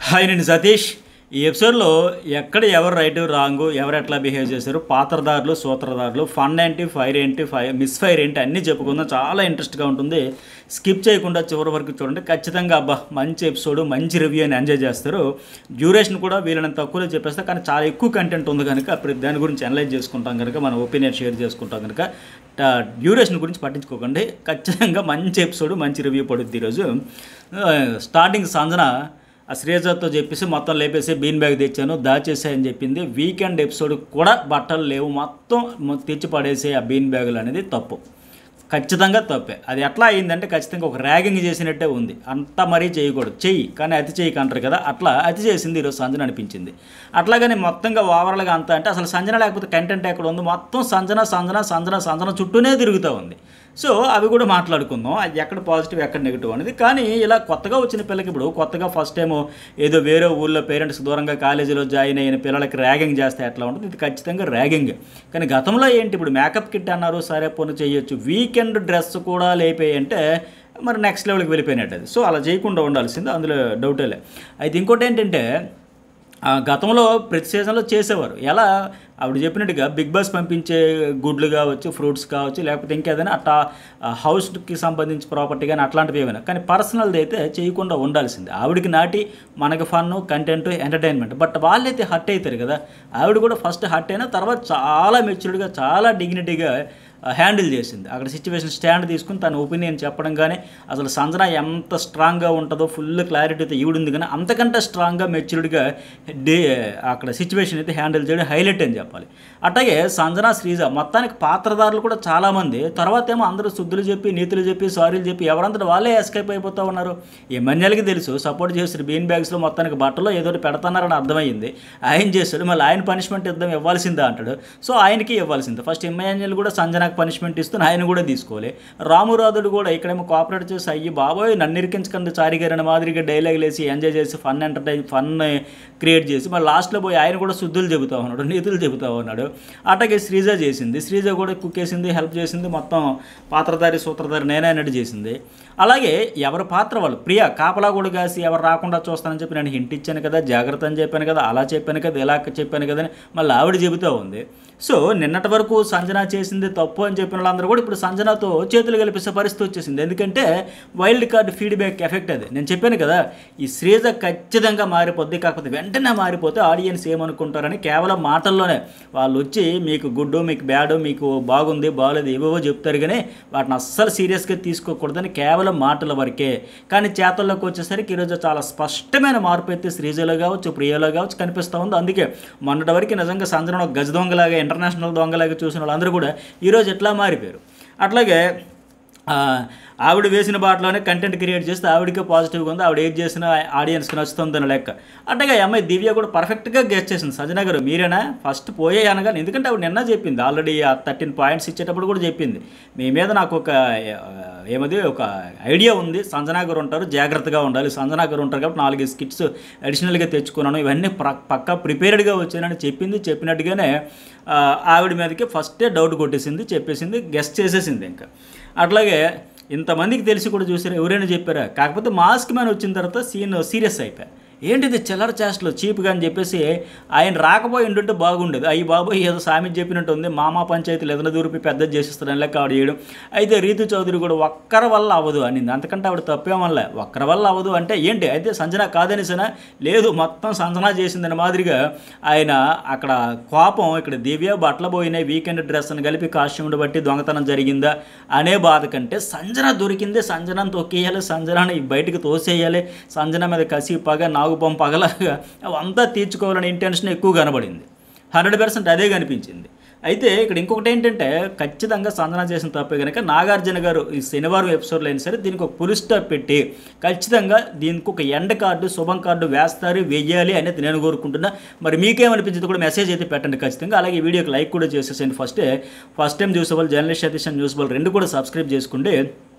Hi నేను సతీష్. ఈ ఎపిసోడ్లో ఎక్కడ ఎవరు రైట్ రాంగ్, ఎవరు ఎట్లా బిహేవ్ చేశారు, పాత్రదారులు సూత్రధారులు, ఫన్ ఏంటి, ఫైర్ ఏంటి, మిస్ ఫైర్ ఏంటి అన్నీ చెప్పుకుందాం. చాలా ఇంట్రెస్ట్గా ఉంటుంది. స్కిప్ చేయకుండా చివరి వరకు చూడండి. ఖచ్చితంగా అబ్బా మంచి ఎపిసోడ్, మంచి రివ్యూ అని ఎంజాయ్ చేస్తారు. డ్యూరేషన్ కూడా వీళ్ళని తక్కువలో చెప్పేస్తే, కానీ చాలా ఎక్కువ కంటెంట్ ఉంది కనుక అప్పుడు దాని గురించి అనలైజ్ చేసుకుంటాం కనుక, మన ఒపీనియన్ షేర్ చేసుకుంటాం కనుక డ్యూరేషన్ గురించి పట్టించుకోకండి. ఖచ్చితంగా మంచి ఎపిసోడ్, మంచి రివ్యూ పడుద్ది. ఈరోజు స్టార్టింగ్ సంజన ఆ శ్రీజతో చెప్పేసి మొత్తం లేపేసి బీన్ బ్యాగ్ తెచ్చాను దాచేసాయని చెప్పింది. వీకెండ్ ఎపిసోడ్ కూడా బట్టలు లేవు, మొత్తం తెచ్చి పడేసే ఆ బీన్ బ్యాగులు అనేది తప్పు, ఖచ్చితంగా తప్పే. అది ఎట్లా అయిందంటే ఖచ్చితంగా ఒక ర్యాగింగ్ చేసినట్టే ఉంది. అంత మరీ చేయకూడదు, చెయ్యి కానీ అతి చెయ్యి అంటారు కదా, అట్లా అతి చేసింది ఈరోజు సంజన అనిపించింది. అట్లాగని మొత్తంగా ఓవరాల్గా అంతా అంటే అసలు సంజన లేకపోతే కంటెంట్ ఎక్కడ ఉంది, మొత్తం సంజన సంజన సంజన సంజన చుట్టూనే తిరుగుతూ ఉంది. సో అవి కూడా మాట్లాడుకుందాం, అది ఎక్కడ పాజిటివ్ ఎక్కడ నెగిటివ్ అనేది. కానీ ఇలా కొత్తగా వచ్చిన పిల్లకి, ఇప్పుడు కొత్తగా ఫస్ట్ టైం ఏదో వేరే ఊళ్ళో పేరెంట్స్ దూరంగా కాలేజీలో జాయిన్ అయిన పిల్లలకి ర్యాగింగ్ చేస్తే ఎట్లా ఉంటుంది, ఇది ఖచ్చితంగా ర్యాగింగ్. కానీ గతంలో ఏంటి, ఇప్పుడు మేకప్ కిట్ అన్నారు, సరే పోనీ చేయొచ్చు, వీకెండ్ డ్రెస్ కూడా లేపాయి అంటే మరి నెక్స్ట్ లెవెల్కి వెళ్ళిపోయినట్టు అది. సో అలా చేయకుండా ఉండాల్సింది, అందులో డౌటేలే. అయితే ఇంకోటి ఏంటంటే గతంలో ప్రతి సీజన్లో చేసేవారు. ఎలా ఆవిడ చెప్పినట్టుగా బిగ్ బాస్ పంపించే గుడ్లు కావచ్చు, ఫ్రూట్స్ కావచ్చు, లేకపోతే ఇంకేదైనా అట్లా హౌస్కి సంబంధించి ప్రాపర్టీ కానీ అట్లాంటివి ఏమైనా, కానీ పర్సనల్ది అయితే చేయకుండా ఉండాల్సింది. ఆవిడకి నాటి మనకి ఫన్, కంటెంట్, ఎంటర్టైన్మెంట్. బట్ వాళ్ళైతే హర్ట్ అవుతారు కదా. ఆవిడ కూడా ఫస్ట్ హర్ట్ అయినా తర్వాత చాలా మెచ్యూర్డ్గా, చాలా డిగ్నిటీగా హ్యాండిల్ చేసింది. అక్కడ సిచ్యువేషన్ స్టాండ్ తీసుకుని తన ఒపీనియన్ చెప్పడం, కానీ అసలు సంజన ఎంత స్ట్రాంగ్గా ఉంటుందో ఫుల్ క్లారిటీతో ఈవిడుంది, కానీ అంతకంటే స్ట్రాంగ్గా మెచ్యూర్డ్గా అక్కడ సిచ్యువేషన్ అయితే హ్యాండిల్ చేయడం హైలైట్ అని చెప్పాలి. అట్లాగే సంజన, శ్రీజ మొత్తానికి పాత్రదారులు కూడా చాలామంది తర్వాత ఏమో అందరూ శుద్ధులు చెప్పి, నీతులు చెప్పి, సారీలు చెప్పి ఎవరంతా వాళ్ళే ఎస్కేప్ అయిపోతూ ఉన్నారు. ఈ మన్యాలకి తెలుసు సపోర్ట్ చేస్తారు, బీన్ బ్యాగ్స్లో మొత్తానికి బట్టలో ఏదో పెడుతున్నారని అర్థమైంది. ఆయన చేస్తాడు, మళ్ళీ ఆయన పనిష్మెంట్ ఇవ్వాల్సిందా అంటాడు. సో ఆయనకి ఇవ్వాల్సిందే. ఫస్ట్ ఇమ్మాన్యుయల్ కూడా సంజన పనిష్మెంట్ ఇస్తున్న ఆయన కూడా తీసుకోవాలి. రామురాధుడు కూడా ఇక్కడేమో కోఆపరేట్ చేసి, అయ్యి బాబోయ్ నన్ను ఇరికించకండి చారి గారి అనే మాదిరిగా డైలాగ్ వేసి ఎంజాయ్ చేసి ఫన్ క్రియేట్ చేసి మళ్ళీ లాస్ట్లో పోయి ఆయన కూడా శుద్ధులు చెబుతూ ఉన్నాడు, నీతులు చెబుతూ ఉన్నాడు. అట్లాగే శ్రీజ చేసింది, శ్రీజ కూడా కుక్కేసింది, హెల్ప్ చేసింది, మొత్తం పాత్రధారి సూత్రధారి నేనే అన్నట్టు చేసింది. అలాగే ఎవరి పాత్ర వాళ్ళు, ప్రియా కాపలా కూడా కాసి ఎవరు రాకుండా చూస్తానని చెప్పి నేను హింట్ ఇచ్చాను కదా, జాగ్రత్త అని చెప్పాను కదా, అలా చెప్పాను కదా, ఇలా చెప్పాను కదా అని మళ్ళీ ఆవిడ చెబుతూ ఉంది. సో నిన్నటి వరకు సంజన చేసింది తప్పు అని చెప్పిన వాళ్ళందరూ కూడా ఇప్పుడు సంజనతో చేతులు కలిపిస్తే పరిస్థితి వచ్చేసింది. ఎందుకంటే వైల్డ్ కార్డ్ ఫీడ్బ్యాక్ ఎఫెక్ట్ అది. నేను చెప్పాను కదా, ఈ శ్రీజ ఖచ్చితంగా మారిపోద్ది, కాకపోతే వెంటనే మారిపోతే ఆడియన్స్ ఏమనుకుంటారని కేవలం మాటల్లోనే వాళ్ళు వచ్చి మీకు గుడ్, మీకు బ్యాడ్, మీకు బాగుంది, బాగలేదు ఏవేవో చెప్తారు, కానీ వాటిని అస్సలు సీరియస్గా తీసుకోకూడదని కేవలం మాటల వరకే. కానీ చేతల్లోకి వచ్చేసరికి ఈరోజు చాలా స్పష్టమైన మార్పు అయితే శ్రీజలో కావచ్చు, ప్రియలో కావచ్చు కనిపిస్తూ ఉంది. అందుకే మొన్నటి వరకు నిజంగా సంజన ఒక గజ దొంగలాగా, ఇంటర్నేషనల్ దొంగలాగా చూసిన వాళ్ళందరూ కూడా ఈరోజు ఎట్లా మారిపోయారు. అట్లాగే ఆవిడ వేసిన బాటలోనే కంటెంట్ క్రియేట్ చేస్తే ఆవిడకే పాజిటివ్గా ఉంది, ఆవిడ ఏది చేసినా ఆడియన్స్కి నచ్చుతుందని లెక్క. అట్లాగే అమ్మాయి దివ్య కూడా పర్ఫెక్ట్గా గెస్ట్ చేసింది. సంజన గారు మీరేనా ఫస్ట్ పోయే అనగానే, ఎందుకంటే ఆవిడ నిన్న చెప్పింది ఆల్రెడీ, ఆ 13 పాయింట్స్ ఇచ్చేటప్పుడు కూడా చెప్పింది, మీ మీద నాకు ఒక ఐడియా ఉంది, సంజన గారు ఉంటారు, జాగ్రత్తగా ఉండాలి, సంజన గారు ఉంటారు కాబట్టి 4 స్కిట్స్ అడిషనల్గా తెచ్చుకున్నాను, ఇవన్నీ పక్కా ప్రిపేర్డ్గా వచ్చానని చెప్పింది. చెప్పినట్టుగానే ఆవిడ మీదకి ఫస్టే డౌట్ కొట్టేసింది, చెప్పేసింది, గెస్ట్ చేసేసింది. ఇంకా అట్లాగే ఇంతమందికి తెలిసి కూడా చూసారు, ఎవరైనా చెప్పారా, కాకపోతే మాస్క్ మ్యాన్ వచ్చిన తర్వాత సీరియస్ అయిపోయా. ఏంటిది చిల్లర చేష్టలు చీప్గా అని చెప్పేసి ఆయన రాకపోయి ఉంటుంటే బాగుండేది. అయ్యి బాబోయ్ ఏదో సామి చెప్పినట్టు ఉంది, మామా పంచాయతీలు ఎదన దూరిపి పెద్ద చేసేస్తారని లెక్క ఆవిడ చేయడం. అయితే రీతు చౌదరి కూడా ఒక్కరి వల్ల అవ్వదు అనింది. అంతకంటే ఆవిడ తప్పేమనలే, ఒక్కరి వల్ల అవ్వదు అంటే ఏంటి, అయితే సంజన కాదనిసినా లేదు మొత్తం సంజన చేసిందని మాదిరిగా ఆయన అక్కడ కోపం. ఇక్కడ దివ్య బట్టలు పోయినాయి, వీకెండ్ డ్రెస్ అని కలిపి కాస్ట్యూమ్ని బట్టి దొంగతనం జరిగిందా అనే బాధ కంటే సంజన దొరికింది, సంజనను తొక్కేయాలి, సంజనని బయటకు తోసేయాలి, సంజన మీద కసి పగ నాగుపం పగలగా అవంతా తీర్చుకోవాలనే ఇంటెన్షన్ ఎక్కువ కనబడింది. 100% అదే కనిపించింది. అయితే ఇక్కడ ఇంకొకటి ఏంటంటే ఖచ్చితంగా సంజన చేసిన తప్పే కనుక నాగార్జున గారు ఈ శనివారం ఎపిసోడ్లో అయినా సరే దీనికి ఒక పులి స్టాప్ పెట్టి ఖచ్చితంగా దీనికి ఒక ఎండ్ కార్డు, శుభం కార్డు వేస్తారు, వెయ్యాలి అనేది నేను కోరుకుంటున్నా. మరి మీకేమనిపించింది కూడా మెసేజ్ అయితే పెట్టండి ఖచ్చితంగా. అలాగే ఈ వీడియోకి లైక్ కూడా చేసేసండి. ఫస్ట్ టైం చూసేవాళ్ళు journalist Satish and news ball 2 కూడా సబ్స్క్రైబ్ చేసుకోండి.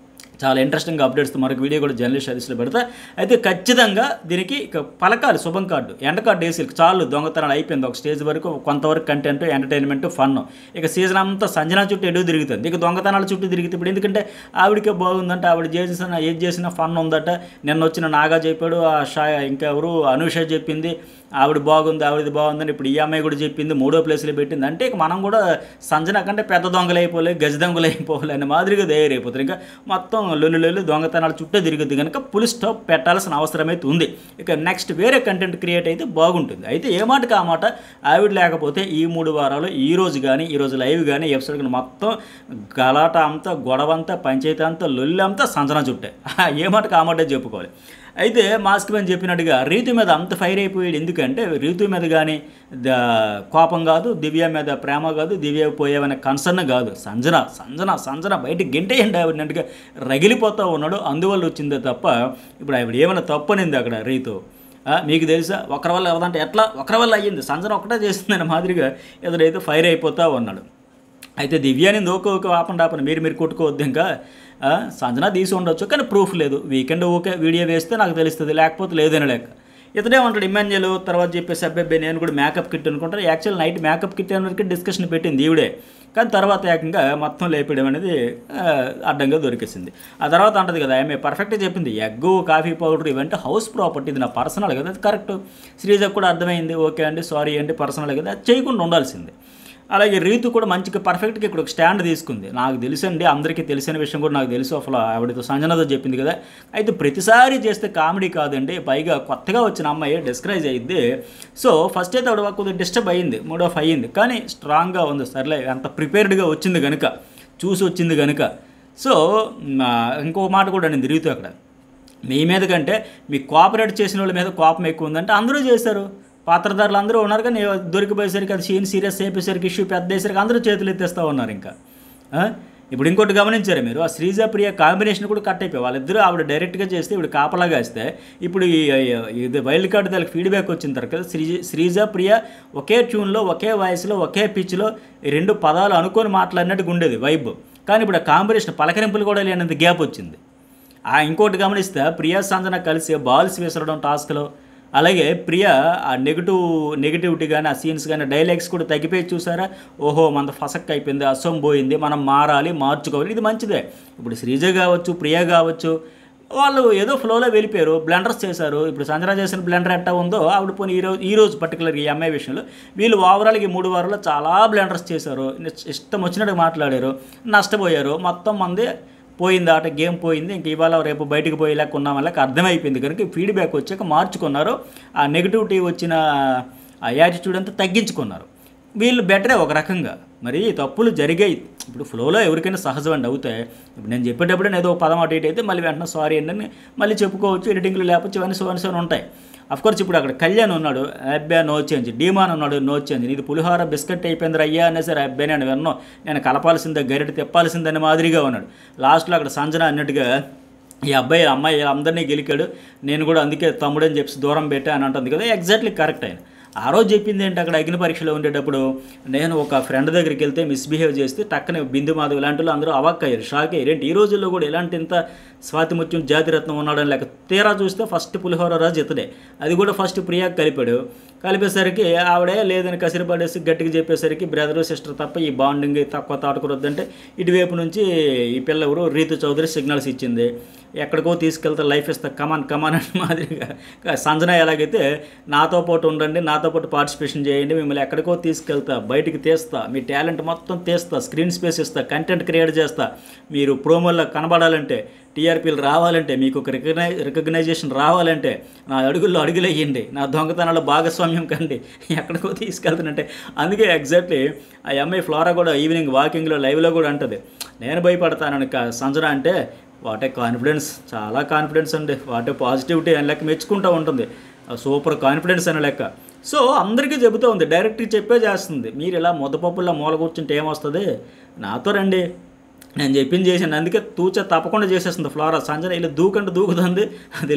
చాలా ఇంట్రెస్టింగ్ అప్డేట్స్ మరొక వీడియో కూడా జర్నలిస్ట్ సర్వీస్లో పెడతా. అయితే ఖచ్చితంగా దీనికి ఇక పలకాలి శుభం కార్డు, ఎండ కార్డు వేసి చాలు, దొంగతనాలు అయిపోయింది ఒక స్టేజ్ వరకు, కొంతవరకు కంటెంట్ ఎంటర్టైన్మెంట్ ఫన్. ఇక సీజన్ అంతా సంజన చుట్టూ ఎడుగు తిరుగుతుంది, ఇక దొంగతనాల చుట్టూ తిరిగితే ఇప్పుడు ఎందుకంటే ఆవిడకే బాగుందంట, ఆవిడ ఏది చేసినా ఫన్ ఉందట. నిన్న వచ్చిన నాగా చెప్పాడు, ఇంకెవరు అనూష చెప్పింది ఆవిడ బాగుంది, ఆవిడది బాగుందని, ఇప్పుడు ఈ అమ్మాయి కూడా చెప్పింది, 3వ ప్లేస్లో పెట్టింది. అంటే ఇక మనం కూడా సంజన కంటే పెద్ద దొంగలు అయిపోలే, గజ దొంగలు అయిపోలే అనే మాదిరిగా తయారైపోతారు. ఇంకా మొత్తం లొల్లు దొంగతనాల చుట్టూ తిరుగుద్ది కనుక పులి స్టాప్ పెట్టాల్సిన అవసరం అయితే ఉంది. ఇక నెక్స్ట్ వేరే కంటెంట్ క్రియేట్ అయితే బాగుంటుంది. అయితే ఏ మాటకి ఆ మాట, ఆవిడ లేకపోతే ఈ 3 వారాలు ఈ రోజు కానీ ఈ రోజు లైవ్ కానీ ఎపిసోడ్ కానీ మొత్తం గలాట అంతా, గొడవ అంతా, పంచాయతీ అంతా, లొల్లి అంతా సంజన చుట్టే. ఏ మాటకి ఆ మాటే చెప్పుకోవాలి. అయితే మాస్క్ మ్యాన్ చెప్పినట్టుగా రీతు మీద అంత ఫైర్ అయిపోయాడు. ఎందుకంటే రీతు మీద కానీ కోపం కాదు, దివ్య మీద ప్రేమ కాదు, దివ్య పోయేవనే కన్సర్న్ కాదు, సంజన బయటికి గెంటేయండి ఆవిడన్నట్టుగా రగిలిపోతూ ఉన్నాడు. అందువల్ల వచ్చిందే తప్ప ఇప్పుడు ఆవిడ ఏమైనా తప్పనింది అక్కడ రీతు? మీకు తెలుసా, ఒకరి వల్ల ఎవరంటే ఎట్లా ఒకరి వల్ల అయ్యింది, సంజన ఒకటే చేస్తుందనే మాదిరిగా ఎదురైతే ఫైర్ అయిపోతూ ఉన్నాడు. అయితే దివ్యాని ఓకే ఆపండి మీరు కొట్టుకోవద్దు. ఇంకా సంజన తీసి ఉండొచ్చు కానీ ప్రూఫ్ లేదు. వీకెండ్ ఓకే వీడియో వేస్తే నాకు తెలుస్తుంది, లేకపోతే లేదని లేక. ఇతనే ఉంటాడు ఇమ్మాన్యుయల్. తర్వాత చెప్పేసి అబ్బాయి నేను కూడా మేకప్ కిట్ అనుకుంటాను. యాక్చువల్ నైట్ మేకప్ కిట్ అనేది డిస్కషన్ పెట్టింది ఈవిడే, కానీ తర్వాత ఏకంగా మొత్తం లేపేయడం అనేది అడ్డంగా దొరికేసింది. ఆ తర్వాత అంటది కదా, ఆమె పర్ఫెక్ట్గా చెప్పింది, ఎగ్గు కాఫీ పౌడర్ ఇవంటే హౌస్ ప్రాపర్టీ, ఇది నా పర్సనల్ కదా, అది కరెక్ట్. శ్రీజకు కూడా అర్థమైంది, ఓకే అండి సారీ అండి పర్సనల్ కదా, అది చేయకుండా ఉండాల్సింది. అలాగే రీతు కూడా మంచిగా పర్ఫెక్ట్గా ఇక్కడ ఒక స్టాండ్ తీసుకుంది. నాకు తెలుసండి, అందరికీ తెలిసిన విషయం కూడా నాకు తెలుసు, అసలు ఆవిడతో సంజనతో చెప్పింది కదా. అయితే ప్రతిసారి చేస్తే కామెడీ కాదండి, పైగా కొత్తగా వచ్చిన అమ్మాయి డిస్కరేజ్ అయ్యింది. సో ఫస్ట్ అయితే ఆవిడ కొద్దిగా డిస్టర్బ్ అయ్యింది, మూడ్ ఆఫ్ అయ్యింది, కానీ స్ట్రాంగ్గా ఉంది. సర్లే అంత ప్రిపేర్డ్గా వచ్చింది కనుక, చూసి వచ్చింది కనుక. సో ఇంకో మాట కూడా అనింది రీతు అక్కడ, మీ మీద కంటే మీ కోఆపరేట్ చేసిన వాళ్ళ మీద కోపం ఎక్కువ ఉందంటే అందరూ చేశారు, పాత్రధారులు అందరూ ఉన్నారు, కానీ దొరికిపోయేసరికి అది సీన్ సీరియస్ అయిపోయేసరికి ఇష్యూ పెద్ద అయ్యేసరికి అందరూ చేతులు ఎత్తేస్తూ ఉన్నారు. ఇంకా ఇప్పుడు ఇంకోటి గమనించారు మీరు, ఆ శ్రీజ ప్రియ కాంబినేషన్ కూడా కట్ అయిపోయి వాళ్ళిద్దరూ ఆవిడ డైరెక్ట్గా చేస్తే ఇప్పుడు కాపలాగా వేస్తే ఇప్పుడు ఇది వైల్డ్ కార్డు దానికి ఫీడ్బ్యాక్ వచ్చిన తర్వాత శ్రీజ ప్రియ ఒకే ట్యూన్లో, ఒకే వాయిస్లో, ఒకే పిచ్లో 2 పదాలు అనుకొని మాట్లాడినట్టుగా ఉండేది వైబ్. కానీ ఇప్పుడు ఆ కాంబినేషన్ పలకరింపులు కూడా లేనంత గ్యాప్ వచ్చింది. ఇంకోటి గమనిస్తే ప్రియా సంజన కలిసి బాల్స్ విసరడం టాస్క్లో, అలాగే ప్రియ ఆ నెగిటివిటీ కానీ, ఆ సీన్స్ కానీ, డైలాగ్స్ కూడా తగ్గిపోయి చూసారా, ఓహో మన ఫసక్ అయిపోయింది, అసొం పోయింది, మనం మారాలి, మార్చుకోవాలి, ఇది మంచిదే. ఇప్పుడు శ్రీజ కావచ్చు, ప్రియ కావచ్చు, వాళ్ళు ఏదో ఫ్లోలో వెళ్ళిపోయారు, బ్లెండర్స్ చేశారు. ఇప్పుడు సంజన చేసిన బ్లెండర్ ఎట్టా ఉందో ఆవిడ పోనీ ఈరోజు పర్టికులర్గా ఈ అమ్మాయి విషయంలో వీళ్ళు ఓవరాల్గా 3 వారాల్లో చాలా బ్లెండర్స్ చేశారు, ఇష్టం వచ్చినట్టు మాట్లాడారు, నష్టపోయారు, మొత్తం మంది పోయింది, ఆట గేమ్ పోయింది, ఇంక ఇవాళ రేపు బయటకు పోయేలాగా ఉన్నాం వాళ్ళకి అర్థమైపోయింది కనుక ఫీడ్బ్యాక్ వచ్చాక మార్చుకున్నారు. ఆ నెగిటివిటీ వచ్చిన ఆ యాటిట్యూడ్ అంతా తగ్గించుకున్నారు. వీళ్ళు బెటరే ఒక రకంగా. మరి తప్పులు జరిగాయి, ఇప్పుడు ఫ్లోలో ఎవరికైనా సహజం అండి, అవుతాయి. ఇప్పుడు నేను చెప్పేటప్పుడు ఏదో పదం అటు ఇటు అయితే మళ్ళీ వెంటనే సారీ అండి అని మళ్ళీ చెప్పుకోవచ్చు, ఎడిటింగ్లు లేకపోతే ఇవన్నీ సోన్ ఉంటాయి. అఫ్కోర్స్ ఇప్పుడు అక్కడ కళ్యాణ్ ఉన్నాడు, అబ్బాయి నో చేంజ్, డీమాన్ ఉన్నాడు, నో చేంజ్, ఇది పులిహోర బిస్కెట్ అయిపోయింది అయ్యా అనేసరి అబ్బాయి నేను విన్నో, నేను కలపాల్సిందే, గరిట తిప్పాల్సిందని మాదిరిగా ఉన్నాడు. లాస్ట్లో అక్కడ సంజన అన్నట్టుగా ఈ అమ్మాయి అందరినీ గెలికాడు, నేను కూడా అందుకే తమ్ముడని చెప్పి దూరం పెట్టా అని అంటుంది కదా, ఎగ్జాక్ట్లీ కరెక్ట్ ఆయన. ఆ రోజు చెప్పింది ఏంటి, అక్కడ అగ్ని పరీక్షలో ఉండేటప్పుడు నేను ఒక ఫ్రెండ్ దగ్గరికి వెళ్తే మిస్బిహేవ్ చేస్తే టక్కనే బిందు మాధవ్ ఇలాంటి వాళ్ళు అందరూ అవాక్కయ్యారు, షాక్ అయ్యారు, ఏంటి ఈ రోజుల్లో కూడా ఇలాంటి ఇంత స్వాతిముత్యం జాతిరత్నం ఉన్నాడని లేక. తీరా చూస్తే ఫస్ట్ పులిహోర రాజు ఇతడే, అది కూడా ఫస్ట్ ప్రియాకి కలిపేసరికి ఆవిడే లేదని కసిరిపడేసి గట్టిగా చెప్పేసరికి బ్రదరు సిస్టర్ తప్ప ఈ బాండింగ్ తక్కువ తాటుకురొద్దంటే ఇటువైపు నుంచి ఈ పిల్ల ఎవరు రీతు చౌదరి సిగ్నల్స్ ఇచ్చింది, ఎక్కడికో తీసుకెళ్తే లైఫ్ ఇస్తా కమాన్ అని మాదిరిగా. సంజన ఎలాగైతే నాతో పాటు ఉండండి, నాతో పాటు పార్టిసిపేషన్ చేయండి, మిమ్మల్ని ఎక్కడికో తీసుకెళ్తా, బయటికి తీస్తా, మీ టాలెంట్ మొత్తం తీస్తా, స్క్రీన్ స్పేస్ ఇస్తా, కంటెంట్ క్రియేట్ చేస్తా, మీరు ప్రోమోల్లో కనబడాలంటే, టీఆర్పీలు రావాలంటే, మీకు ఒక రికగ్నైజేషన్ రావాలంటే నా అడుగుల్లో అడుగులేయండి, నా దొంగతనాల్లో భాగస్వామ్యం కండి, ఎక్కడికో తీసుకెళ్తానంటే. అందుకే ఎగ్జాక్ట్లీ ఆ అమ్మాయి ఫ్లోరా కూడా ఈవినింగ్ వాకింగ్లో లైవ్లో కూడా అంటుంది, నేను భయపడతానని సంజన అంటే వాటే కాన్ఫిడెన్స్, చాలా కాన్ఫిడెన్స్ అండి, వాటే పాజిటివిటీ అని లెక్క మెచ్చుకుంటూ ఉంటుంది, సూపర్ కాన్ఫిడెన్స్ అని లెక్క. సో అందరికీ చెబుతూ ఉంది, డైరెక్ట్గా చెప్పే చేస్తుంది, మీరు ఇలా ముద్దపప్పుల్లో మూల కూర్చుంటే ఏమొస్తుంది, నాతో రండి, నేను చెప్పింది చేసాను. అందుకే తప్పకుండా చేసేస్తుంది ఫ్లోరా. సంజన ఇలా దూకుతుంది, అది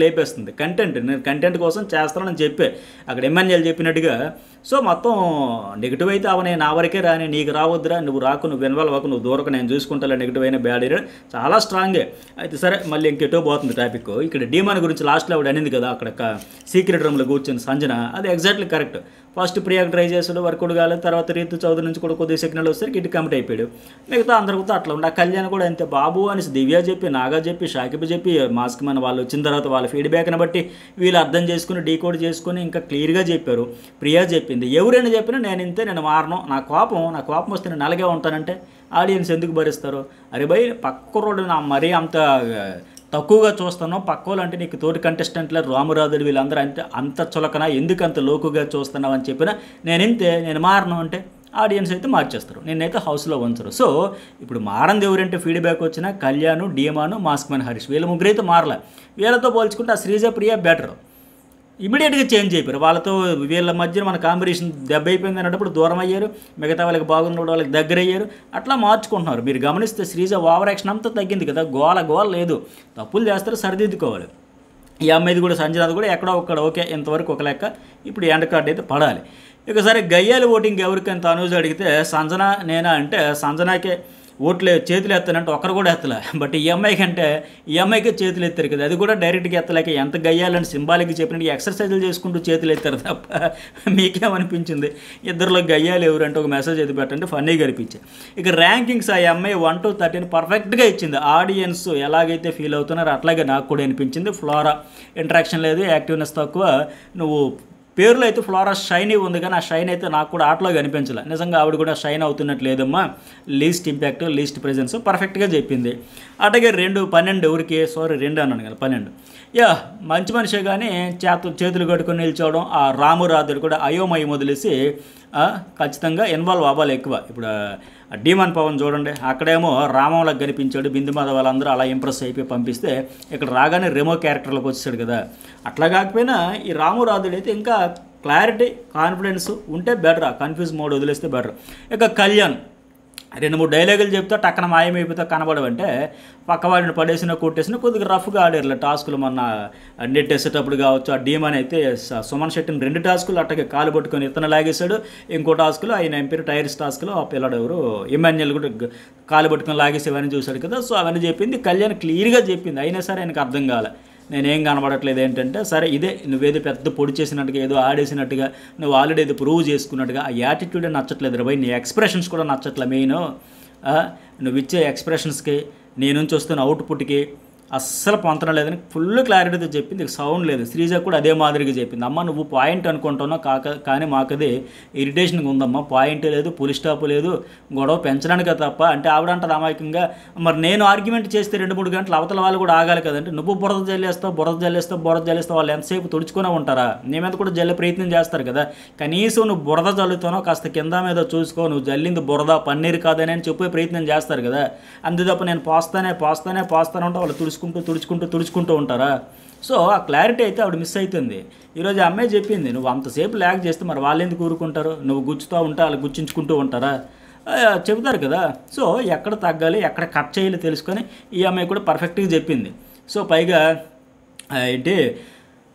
లేపేస్తుంది. కంటెంట్, నేను కంటెంట్ కోసం చేస్తానని చెప్పే. అక్కడ ఎమ్మెన్యేలు చెప్పినట్టుగా సో మొత్తం నెగిటివ్ అయితే అవనే నా వరకే రాని, నీకు రావద్దురా, నువ్వు రాకు, నువ్వు ఇన్వాల్వ్ అవ్వకు, నువ్వు దూరకు, నేను చూసుకుంటా, నెగిటివ్ అయినా బ్యాడ్ అయినా చాలా స్ట్రాంగే. అయితే సరే మళ్ళీ ఇంకెటో పోతుంది టాపిక్. ఇక్కడ డీమాన్ గురించి లాస్ట్లో ఆవిడ అనింది కదా అక్కడ సీక్రెట్ రూమ్లో కూర్చొని సంజన, అది ఎగ్జాక్ట్లీ కరెక్ట్. ఫస్ట్ ప్రియాకి ట్రై చేసాడు, వర్కౌట్ కాలేదు. తర్వాత రీతు చౌదరి నుంచి కూడా కొద్దిగా సిగ్నల్ వచ్చేసరికి ఇటు కమిట్ అయిపోయాడు. మిగతా అందరితో అట్లా ఉండే. ఆ కళ్యాణ్ కూడా అంతే, బాబు అనేసి దివ్య చెప్పి, నాగా చెప్పి, షాకిబ్ చెప్పి, మాస్క్ మన వాళ్ళు వచ్చిన తర్వాత వాళ్ళ ఫీడ్బ్యాక్ని బట్టి వీళ్ళు అర్థం చేసుకుని డీకోడ్ చేసుకుని ఇంకా క్లియర్గా చెప్పారు. ప్రియా చెప్పింది, ఎవరైనా చెప్పినా నేను ఇంతే, నేను మారను, నా కోపం వస్తే నేను అలాగే ఉంటానంటే ఆడియన్స్ ఎందుకు భరిస్తారు? అరే భయ్, పక్క రోడ్డు నా మరీ అంత తక్కువగా చూస్తాను, పక్కోళ్ళు అంటే నీకు తోటి కంటెస్టెంట్ల రామురాదుడు వీళ్ళందరూ అంత చులకన, ఎందుకు అంత లోకుగా చూస్తున్నావు అని చెప్పినా నేను మారను అంటే ఆడియన్స్ అయితే మార్చేస్తారు, నేనైతే హౌస్లో ఉంచరు. సో ఇప్పుడు మారంది ఎవరంటే ఫీడ్బ్యాక్ వచ్చినా కళ్యాణ్, డీమాను, మాస్క్ మ్యాన్ హరీష్, వీళ్ళ ముగ్గురైతే మారలే. వీళ్ళతో పోల్చుకుంటే ఆ శ్రీజ, ప్రియ బెటర్. ఇమీడియట్గా చేంజ్ అయిపోయారు. వాళ్ళతో వీళ్ళ మధ్య మన కాంపిటీషన్ దెబ్బ అయిపోయింది అన్నప్పుడు దూరం అయ్యారు, మిగతా వాళ్ళకి బాగున్నప్పుడు వాళ్ళకి దగ్గర అయ్యారు, అట్లా మార్చుకుంటున్నారు. మీరు గమనిస్తే శ్రీజ ఓవర్ యాక్షన్ అంతా తగ్గింది కదా, గోల లేదు, తప్పులు చేస్తారు, సరిదిద్దుకోవాలి. ఈ అమ్మాయిది కూడా సంజనాది కూడా ఎక్కడో ఒక్కడ ఓకే, ఇంతవరకు ఒక లెక్క, ఇప్పుడు ఎండ్ కార్డు అయితే పడాలి. ఇక సరే గయ్యాలి ఓటింగ్ ఎవరికంత అనూజ్ అడిగితే సంజన నేనా అంటే సంజనాకే ఓట్లు చేతులు ఎత్తానంటే ఒకరు కూడా ఎత్తలే. బట్ ఈ అమ్మాయికే చేతులు ఎత్తారు కదా, అది కూడా డైరెక్ట్గా ఎత్తలేక ఎంత గయ్యాలని సింబాలిక్గా చెప్పినట్టు ఎక్సర్సైజులు చేసుకుంటూ చేతులు ఎత్తారు తప్ప మీకేమనిపించింది? ఇద్దరిలో గయ్యాలు ఎవరంటే ఒక మెసేజ్ అయితే పెట్టండి, ఫన్నీగా అనిపించాయి. ఇక ర్యాంకింగ్స్ ఆ అమ్మాయి 1 to 13 పర్ఫెక్ట్గా ఇచ్చింది. ఆడియన్స్ ఎలాగైతే ఫీల్ అవుతున్నారో అట్లాగే నాకు కూడా అనిపించింది. ఫ్లోరా ఇంటరాక్షన్ లేదు, యాక్టివ్నెస్ తక్కువ. నువ్వు పేరులో అయితే ఫ్లోరా షైనీ ఉంది, కానీ ఆ షైన్ అయితే నాకు కూడా ఆటలో కనిపించలే. నిజంగా ఆవిడ కూడా షైన్ అవుతున్నట్టు లేదమ్మా, లీస్ట్ ఇంపాక్ట్, లీస్ట్ ప్రెజెన్స్ పర్ఫెక్ట్గా చెప్పింది. అట్లాగే 12 ఎవరికి 2 అన్నాను కదా, 12 యా మంచి మనిషే, కానీ చేతులు కట్టుకొని నిల్చోవడం. ఆ రామురాదుడు కూడా అయోమయం వదిలేసి ఖచ్చితంగా ఇన్వాల్వ్ అవ్వాలి ఎక్కువ. ఇప్పుడు డీమాన్ పవన్ చూడండి, అక్కడేమో రామంలకు కనిపించాడు, బిందుమాధ వాళ్ళందరూ అలా ఇంప్రెస్ అయిపోయి పంపిస్తే ఇక్కడ రాగానే రెమో క్యారెక్టర్లోకి వచ్చాడు కదా. అట్లా కాకపోయినా ఈ రామురాదుడు అయితే ఇంకా క్లారిటీ, కాన్ఫిడెన్స్ ఉంటే బెటర్, కన్ఫ్యూజ్ మోడ్ వదిలేస్తే బెటర్. ఇక కళ్యాణ్ 2-3 డైలాగులు చెప్తా టక్కన మాయమైపోతా కనబడవంటే పక్కవాడిని పడేసినా కొట్టేసినా కొద్దిగా రఫ్గా ఆడారు టాస్కులు. మొన్న నెట్ వేసేటప్పుడు కావచ్చు, ఆ డీమాన్ అయితే సుమన్ శెట్టిని 2 టాస్కులు అట్టగే కాలు పట్టుకొని ఇతను లాగేశాడు. ఇంకో టాస్కులు ఆయన ఎంపీర్ టైర్స్ టాస్కులు ఆ పిల్లడు ఎవరు ఇమాన్యుల్ కూడా కాలు పట్టుకొని లాగేసేవని చూశాడు కదా. సో అవన్నీ చెప్పింది కళ్యాణ్, క్లియర్గా చెప్పింది. అయినా సరే ఆయనకు అర్థం కాలే, నేనేం కనబడట్లేదు ఏంటంటే, సరే ఇదే నువ్వేదో పెద్ద పొడి చేసినట్టుగా, ఏదో ఆడేసినట్టుగా, నువ్వు ఆల్రెడీ ఏదో ప్రూవ్ చేసుకున్నట్టుగా ఆ యాటిట్యూడే నచ్చట్లేదు రా భయ్, నీ ఎక్స్ప్రెషన్స్ కూడా నచ్చట్లే. మెయిన్ నువ్వు ఇచ్చే ఎక్స్ప్రెషన్స్కి నీ నుంచి వస్తున్న అవుట్పుట్కి అస్సలు పొంతనం లేదని ఫుల్ క్లారిటీతో చెప్పింది. సౌండ్ లేదు. శ్రీజ కూడా అదే మాదిరిగా చెప్పింది. అమ్మ నువ్వు పాయింట్ అనుకుంటున్నావు కానీ మాకది ఇరిటేషన్గా ఉందమ్మా, పాయింట్ లేదు, పులి స్టాప్ లేదు, గొడవ పెంచడానికే తప్ప అంటే ఆవిడంటది అమాయకంగా. మరి నేను ఆర్గ్యుమెంట్ చేస్తే 2-3 గంటలు అవతల వాళ్ళు కూడా ఆగాలి కదంటే, నువ్వు బురద జల్లేస్తావు వాళ్ళు ఎంతసేపు తుడుచుకునే ఉంటారా? నీ మీద కూడా జల్లే ప్రయత్నం చేస్తారు కదా. కనీసం నువ్వు బురద జల్లుతానో కాస్త కింద మీద చూసుకో, నువ్వు జల్లింది బురద పన్నీరు కాదని అని చెప్పే ప్రయత్నం చేస్తారు కదా. అంతే తప్ప నేను పోస్తానే ఉంటా వాళ్ళు తుడుచుకుంటూ ఉంటారా? సో ఆ క్లారిటీ అయితే ఆవిడ మిస్ అవుతుంది. ఈరోజు ఆ అమ్మాయి చెప్పింది, నువ్వు అంతసేపు ల్యాగ్ చేస్తే మరి వాళ్ళు ఎందుకు ఊరుకుంటారు? నువ్వు గుచ్చుతూ ఉంటే వాళ్ళు గుచ్చించుకుంటూ ఉంటారా? చెబుతారు కదా. సో ఎక్కడ తగ్గాలి, ఎక్కడ కట్ చేయాలి తెలుసుకొని ఈ అమ్మాయి కూడా పర్ఫెక్ట్గా చెప్పింది. సో పైగా ఏంటి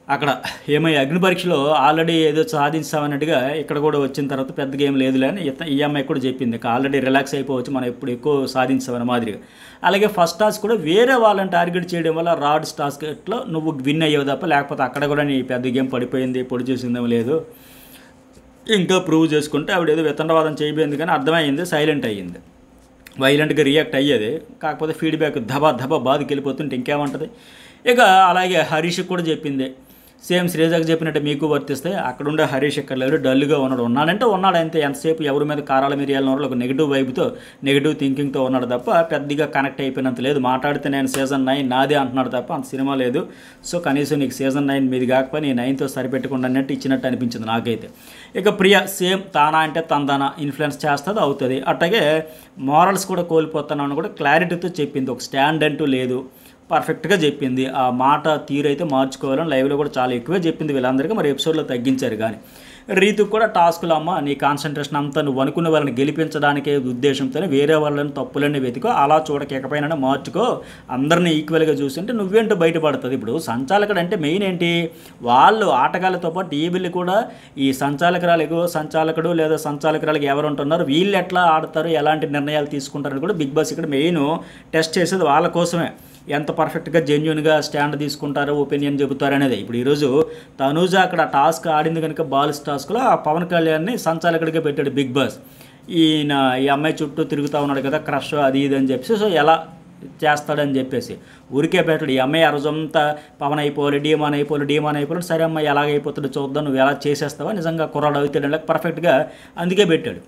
అక్కడ ఏమై అగ్ని పరీక్షలో ఆల్రెడీ ఏదో సాధించామన్నట్టుగా ఇక్కడ కూడా వచ్చిన తర్వాత పెద్దగా ఏం లేదులే అని ఈ అమ్మాయి కూడా చెప్పింది. ఆల్రెడీ రిలాక్స్ అయిపోవచ్చు, మనం ఎప్పుడు ఎక్కువ సాధించామన్న మాదిరిగా. అలాగే ఫస్ట్ టాస్క్ కూడా వేరే వాళ్ళని టార్గెట్ చేయడం వల్ల రాడ్స్ టాస్క్లో నువ్వు విన్ అయ్యేవు తప్ప, లేకపోతే అక్కడ కూడా నీ పెద్ద గేమ్ పడిపోయింది, పొడి చేసిందేమో లేదు. ఇంకా ప్రూవ్ చేసుకుంటే ఆవిడ ఏదో వితండవాదం చేయబోయింది, కానీ అర్థమైంది, సైలెంట్ అయ్యింది. వైలెంట్గా రియాక్ట్ అయ్యేది, కాకపోతే ఫీడ్బ్యాక్ ధబా బాధకి వెళ్ళిపోతుంటే ఇంకేమంటుంది. ఇక అలాగే హరీష్ కూడా చెప్పింది, సేమ్ శ్రీజాకి చెప్పినట్టు మీకు వర్తిస్తే. అక్కడుండే హరీష్ ఇక్కడ లేడు, డల్గా ఉన్నాడు అంతే. ఎంతసేపు ఎవరి మీద కారాల మిరియాలను ఒక నెగిటివ్ వైపుతో, నెగిటివ్ థింకింగ్తో ఉన్నాడు తప్ప పెద్దగా కనెక్ట్ అయిపోయినంత లేదు. మాట్లాడితే నేను సీజన్ 9 నాదే అంటున్నాడు తప్ప అంత సినిమా లేదు. సో కనీసం నీకు సీజన్ 9 మీది కాకపోయి నీ 9తో సరిపెట్టుకుండా అన్నట్టు ఇచ్చినట్టు అనిపించింది నాకైతే. ఇక ప్రియ సేమ్ తానా అంటే తందానా ఇన్ఫ్లుయెన్స్ చేస్తుంది, అవుతుంది. అట్లాగే మారల్స్ కూడా కోల్పోతున్నాను కూడా క్లారిటీతో చెప్పింది. ఒక స్టాండ్ అంటూ లేదు, పర్ఫెక్ట్గా చెప్పింది. ఆ మాట తీరైతే మార్చుకోవాలని లైవ్లో కూడా చాలా ఎక్కువే చెప్పింది వీళ్ళందరికీ. మరి ఎపిసోడ్లో తగ్గించారు కానీ రీతుకు కూడా టాస్కులు అమ్మ నీ కాన్సన్ట్రేషన్ అంతా నువ్వు అనుకున్న వాళ్ళని గెలిపించడానికే ఉద్దేశంతోనే వేరే వాళ్ళని తప్పులన్నీ వెతుకో, అలా చూడకేకపోయినా మార్చుకో, అందరినీ ఈక్వల్గా చూస్తుంటే నువ్వేంటో బయటపడుతుంది. ఇప్పుడు సంచాలకుడు అంటే మెయిన్ ఏంటి, వాళ్ళు ఆటగాళ్ళతో పాటు వీళ్ళు కూడా ఈ సంచాలకుడు లేదా సంచాలకురాలకు ఎవరు ఉంటున్నారు, వీళ్ళు ఎట్లా ఆడతారు, ఎలాంటి నిర్ణయాలు తీసుకుంటారని కూడా బిగ్ బాస్ ఇక్కడ మెయిన్ టెస్ట్ చేసేది వాళ్ళ కోసమే. ఎంత పర్ఫెక్ట్గా జెన్యున్గా స్టాండ్ తీసుకుంటారో, ఒపీనియన్ చెబుతారు అనేది. ఇప్పుడు ఈరోజు తనూజ అక్కడ టాస్క్ ఆడింది కనుక బాల్స్ టాస్క్లో ఆ పవన్ కళ్యాణ్ని సంచాలకుడిగా పెట్టాడు బిగ్ బాస్. ఈయన ఈ అమ్మాయి చుట్టూ తిరుగుతూ ఉన్నాడు కదా, క్రష్ అది ఇది అని చెప్పేసి, సో ఎలా చేస్తాడని చెప్పేసి ఊరికే పెట్టాడు. ఈ అమ్మాయి ఆ రోజంతా పవన్ అయిపోవాలి, డీమాన్ అయిపోవాలి, సరే అమ్మాయి ఎలాగైపోతాడో చూద్దాం, నువ్వు ఎలా చేసేస్తావా, నిజంగా కుర్రాడు అవుతాడు పర్ఫెక్ట్గా అందుకే పెట్టాడు.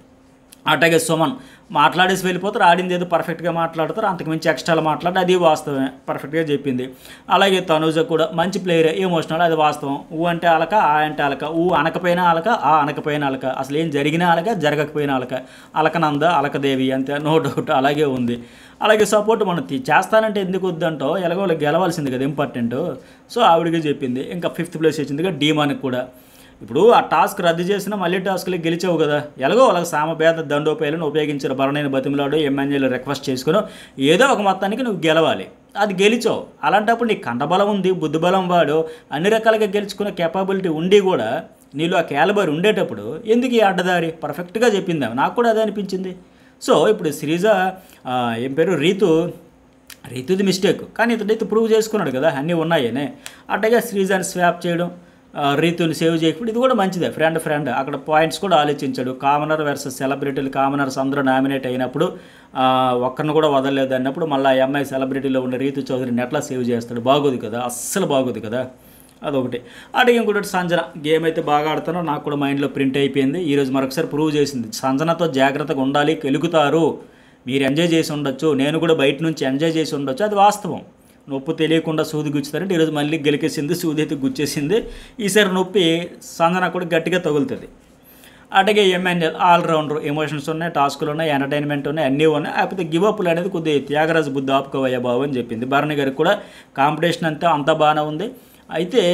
అట్లాగే సుమన్ మాట్లాడేసి వెళ్ళిపోతారు, ఆడింది ఏదో పర్ఫెక్ట్గా మాట్లాడతారు, అంతకుమించి ఎక్స్ట్రాలు మాట్లాడి అది వాస్తవమే, పర్ఫెక్ట్గా చెప్పింది. అలాగే తనూజ కూడా మంచి ప్లేయరే, ఎమోషనల్, అది వాస్తవం. ఊ అంటే అలక, ఆ అంటే అలక, ఊ అనకపోయినా అలక, ఆ అనకపోయినా అలక, అసలు ఏం జరిగినా అలక, జరగకపోయినా అలక, అలకనంద అలకదేవి అంతే, నో డౌట్ అలాగే ఉంది. అలాగే సపోర్ట్ మనం చేస్తానంటే ఎందుకు వద్దంటో, ఎలాగో గెలవాల్సింది కదా ఇంపార్టెంట్, సో ఆవిడకి చెప్పింది. ఇంకా 5th ప్లేస్ వచ్చిందిగా డీమాన్కి కూడా. ఇప్పుడు ఆ టాస్క్ రద్దు చేసినా మళ్ళీ టాస్క్లో గెలిచావు కదా, ఎలాగో వాళ్ళకి సామభేద దండోపాయాలను ఉపయోగించారు, బరణైన బతిమలాడు, ఎమ్మెల్యేలు రిక్వెస్ట్ చేసుకుని ఏదో ఒక మొత్తానికి నువ్వు గెలవాలి, అది గెలిచావు. అలాంటప్పుడు నీకు కండబలం ఉంది, బుద్ధిబలం వాడు, అన్ని రకాలుగా గెలుచుకునే కేపబిలిటీ ఉండి కూడా నీలో ఆ క్యాలిబర్ ఉండేటప్పుడు ఎందుకు ఈ అడ్డదారి, పర్ఫెక్ట్గా చెప్పింది నాకు కూడా అదే అనిపించింది. సో ఇప్పుడు శ్రీజ ఏం పేరు రీతుది మిస్టేక్, కానీ ఇతడైతే ప్రూవ్ చేసుకున్నాడు కదా అన్నీ ఉన్నాయనే. అట్టగా శ్రీజాని స్వాప్ చేయడం, రీతుని సేవ్ చేయకపోతే ఇది కూడా మంచిదే, ఫ్రెండ్ అక్కడ పాయింట్స్ కూడా ఆలోచించాడు. కామనర్ వర్సెస్ సెలబ్రిటీలు, కామనర్స్ అందరూ నామినేట్ అయినప్పుడు ఒక్కరిని కూడా వదలలేదు అన్నప్పుడు మళ్ళీ ఎంఐ సెలబ్రిటీలో ఉన్న రీతు చౌదరిని ఎట్లా సేవ్ చేస్తాడు, బాగోదు కదా, అస్సలు బాగోదు కదా, అదొకటి. అడిగి ఇంకోటి సంజన గేమ్ అయితే బాగా ఆడుతానో నాకు కూడా మైండ్లో ప్రింట్ అయిపోయింది. ఈరోజు మరొకసారి ప్రూవ్ చేసింది, సంజనతో జాగ్రత్తగా ఉండాలి, కెలుగుతారు, మీరు ఎంజాయ్ చేసి ఉండొచ్చు, నేను కూడా బయట నుంచి ఎంజాయ్ చేసి ఉండొచ్చు, అది వాస్తవం. నొప్పి తెలియకుండా సూది గుచ్చుతారంటే ఈరోజు మళ్ళీ గెలికేసింది, సూది అయితే గుచ్చేసింది. ఈసారి నొప్పి సంజన కూడా గట్టిగా తగులుతుంది. అట్లాగే ఎంఎన్ఎల్ ఆల్రౌండర్, ఎమోషన్స్ ఉన్నాయి, టాస్కులు ఉన్నాయి, ఎంటర్టైన్మెంట్ ఉన్నాయి, అన్నీ ఉన్నాయి. కాకపోతే గివప్లు అనేది కొద్దిగా త్యాగరాజు బుద్ధి ఆపుకోవయ్యా బాబు అని చెప్పింది. భరణి గారికి కూడా కాంపిటీషన్ అంతా బాగానే ఉంది. అయితే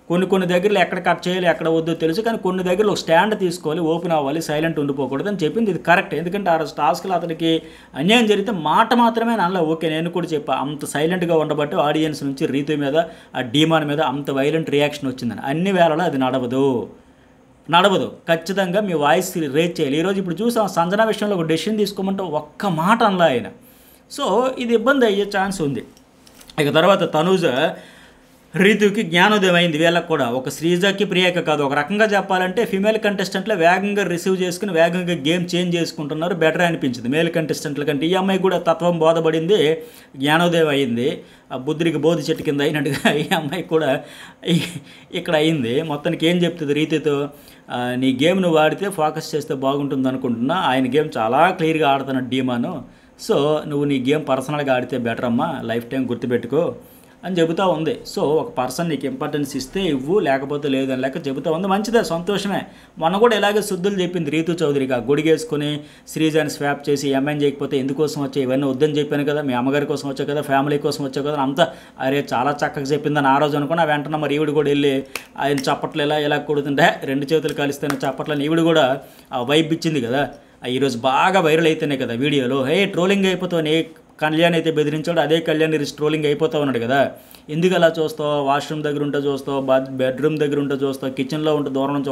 కొన్ని దగ్గరలో ఎక్కడ కట్ చేయాలి, ఎక్కడ వద్దో తెలుసు, కానీ కొన్ని దగ్గరలో ఒక స్టాండ్ తీసుకోవాలి, ఓపెన్ అవ్వాలి, సైలెంట్ ఉండిపోకూడదు అని చెప్పింది. ఇది కరెక్ట్, ఎందుకంటే ఆ టాస్క్లో అతనికి అన్యాయం జరిగితే మాట మాత్రమే అనలా, ఓకే నేను కూడా చెప్పా, అంత సైలెంట్గా ఉండబట్టి ఆడియన్స్ నుంచి రీతు మీద, ఆ డీమాన్ మీద అంత వైలెంట్ రియాక్షన్ వచ్చిందని. అన్ని వేళలో అది నడవదు, ఖచ్చితంగా మీ వాయిస్ రేజ్ చేయాలి. ఈరోజు ఇప్పుడు చూసాం సంజన విషయంలో ఒక డెసిషన్ తీసుకోమంటే ఒక్క మాట అనలా ఆయన, సో ఇది ఇబ్బంది అయ్యే ఛాన్స్ ఉంది. ఇక తర్వాత తనూజ రీతుకి జ్ఞానోదయం అయింది, వీళ్ళకి కూడా. ఒక శ్రీజకి ప్రియాక కాదు, ఒక రకంగా చెప్పాలంటే ఫిమేల్ కంటెస్టెంట్లో వేగంగా రిసీవ్ చేసుకుని వేగంగా గేమ్ చేంజ్ చేసుకుంటున్నారు, బెటర్ అనిపించింది మేల్ కంటెస్టెంట్ల కంటే. ఈ అమ్మాయి కూడా తత్వం బోధపడింది, జ్ఞానోదయం అయింది, బుద్ధుడికి బోధి చెట్టు కింద అయినట్టుగా ఈ అమ్మాయి కూడా ఇక్కడ అయింది. మొత్తానికి ఏం చెప్తుంది రీతుతో, నీ గేమ్ నువ్వు ఆడితే ఫోకస్ చేస్తే బాగుంటుంది అనుకుంటున్నా, ఆయన గేమ్ చాలా క్లియర్గా ఆడుతున్నాడు డీమాను, సో నువ్వు నీ గేమ్ పర్సనల్గా ఆడితే బెటర్ అమ్మా, లైఫ్ టైం గుర్తుపెట్టుకో అని చెబుతూ ఉంది. సో ఒక పర్సన్ నీకు ఇంపార్టెన్స్ ఇస్తే ఇవ్వు, లేకపోతే లేదని లెక్క చెబుతూ ఉంది, మంచిదే, సంతోషమే. మొన్న కూడా ఇలాగే శుద్ధులు చెప్పింది రీతు చౌదరిగా, గుడిగేసుకుని శ్రీజాని స్వాప్ చేసి ఎంఐన్ చేయకపోతే ఎందుకోసం వచ్చాయి, ఇవన్నీ వద్దని చెప్పాను కదా, మీ అమ్మగారి కోసం వచ్చావు కదా, ఫ్యామిలీ కోసం వచ్చావు కదా, అంతా అరే చాలా చక్కగా చెప్పిందని ఆ రోజు అనుకున్నా. వెంటనే మరి ఈవిడ కూడా వెళ్ళి ఆయన చప్పట్లు ఇలా కొడుతుంటే 2 చేతులు కలిస్తేనే చప్పట్లని ఈవిడ కూడా వైబ్ ఇచ్చింది కదా. ఈరోజు బాగా వైరల్ అయితేనే కదా వీడియోలో, ట్రోలింగ్ అయిపోతావు, కళ్యాణ్ అయితే బెదిరించాడు, అదే కళ్యాణ్ ట్రోలింగ్ అయిపోతా ఉన్నాడు కదా, ఎందుకు అలా చూస్తావు, వాష్రూమ్ దగ్గర ఉంటే చూస్తావు, బెడ్రూమ్ దగ్గర ఉంటే చూస్తావు, కిచెన్లో ఉంటే దూరం నుంచి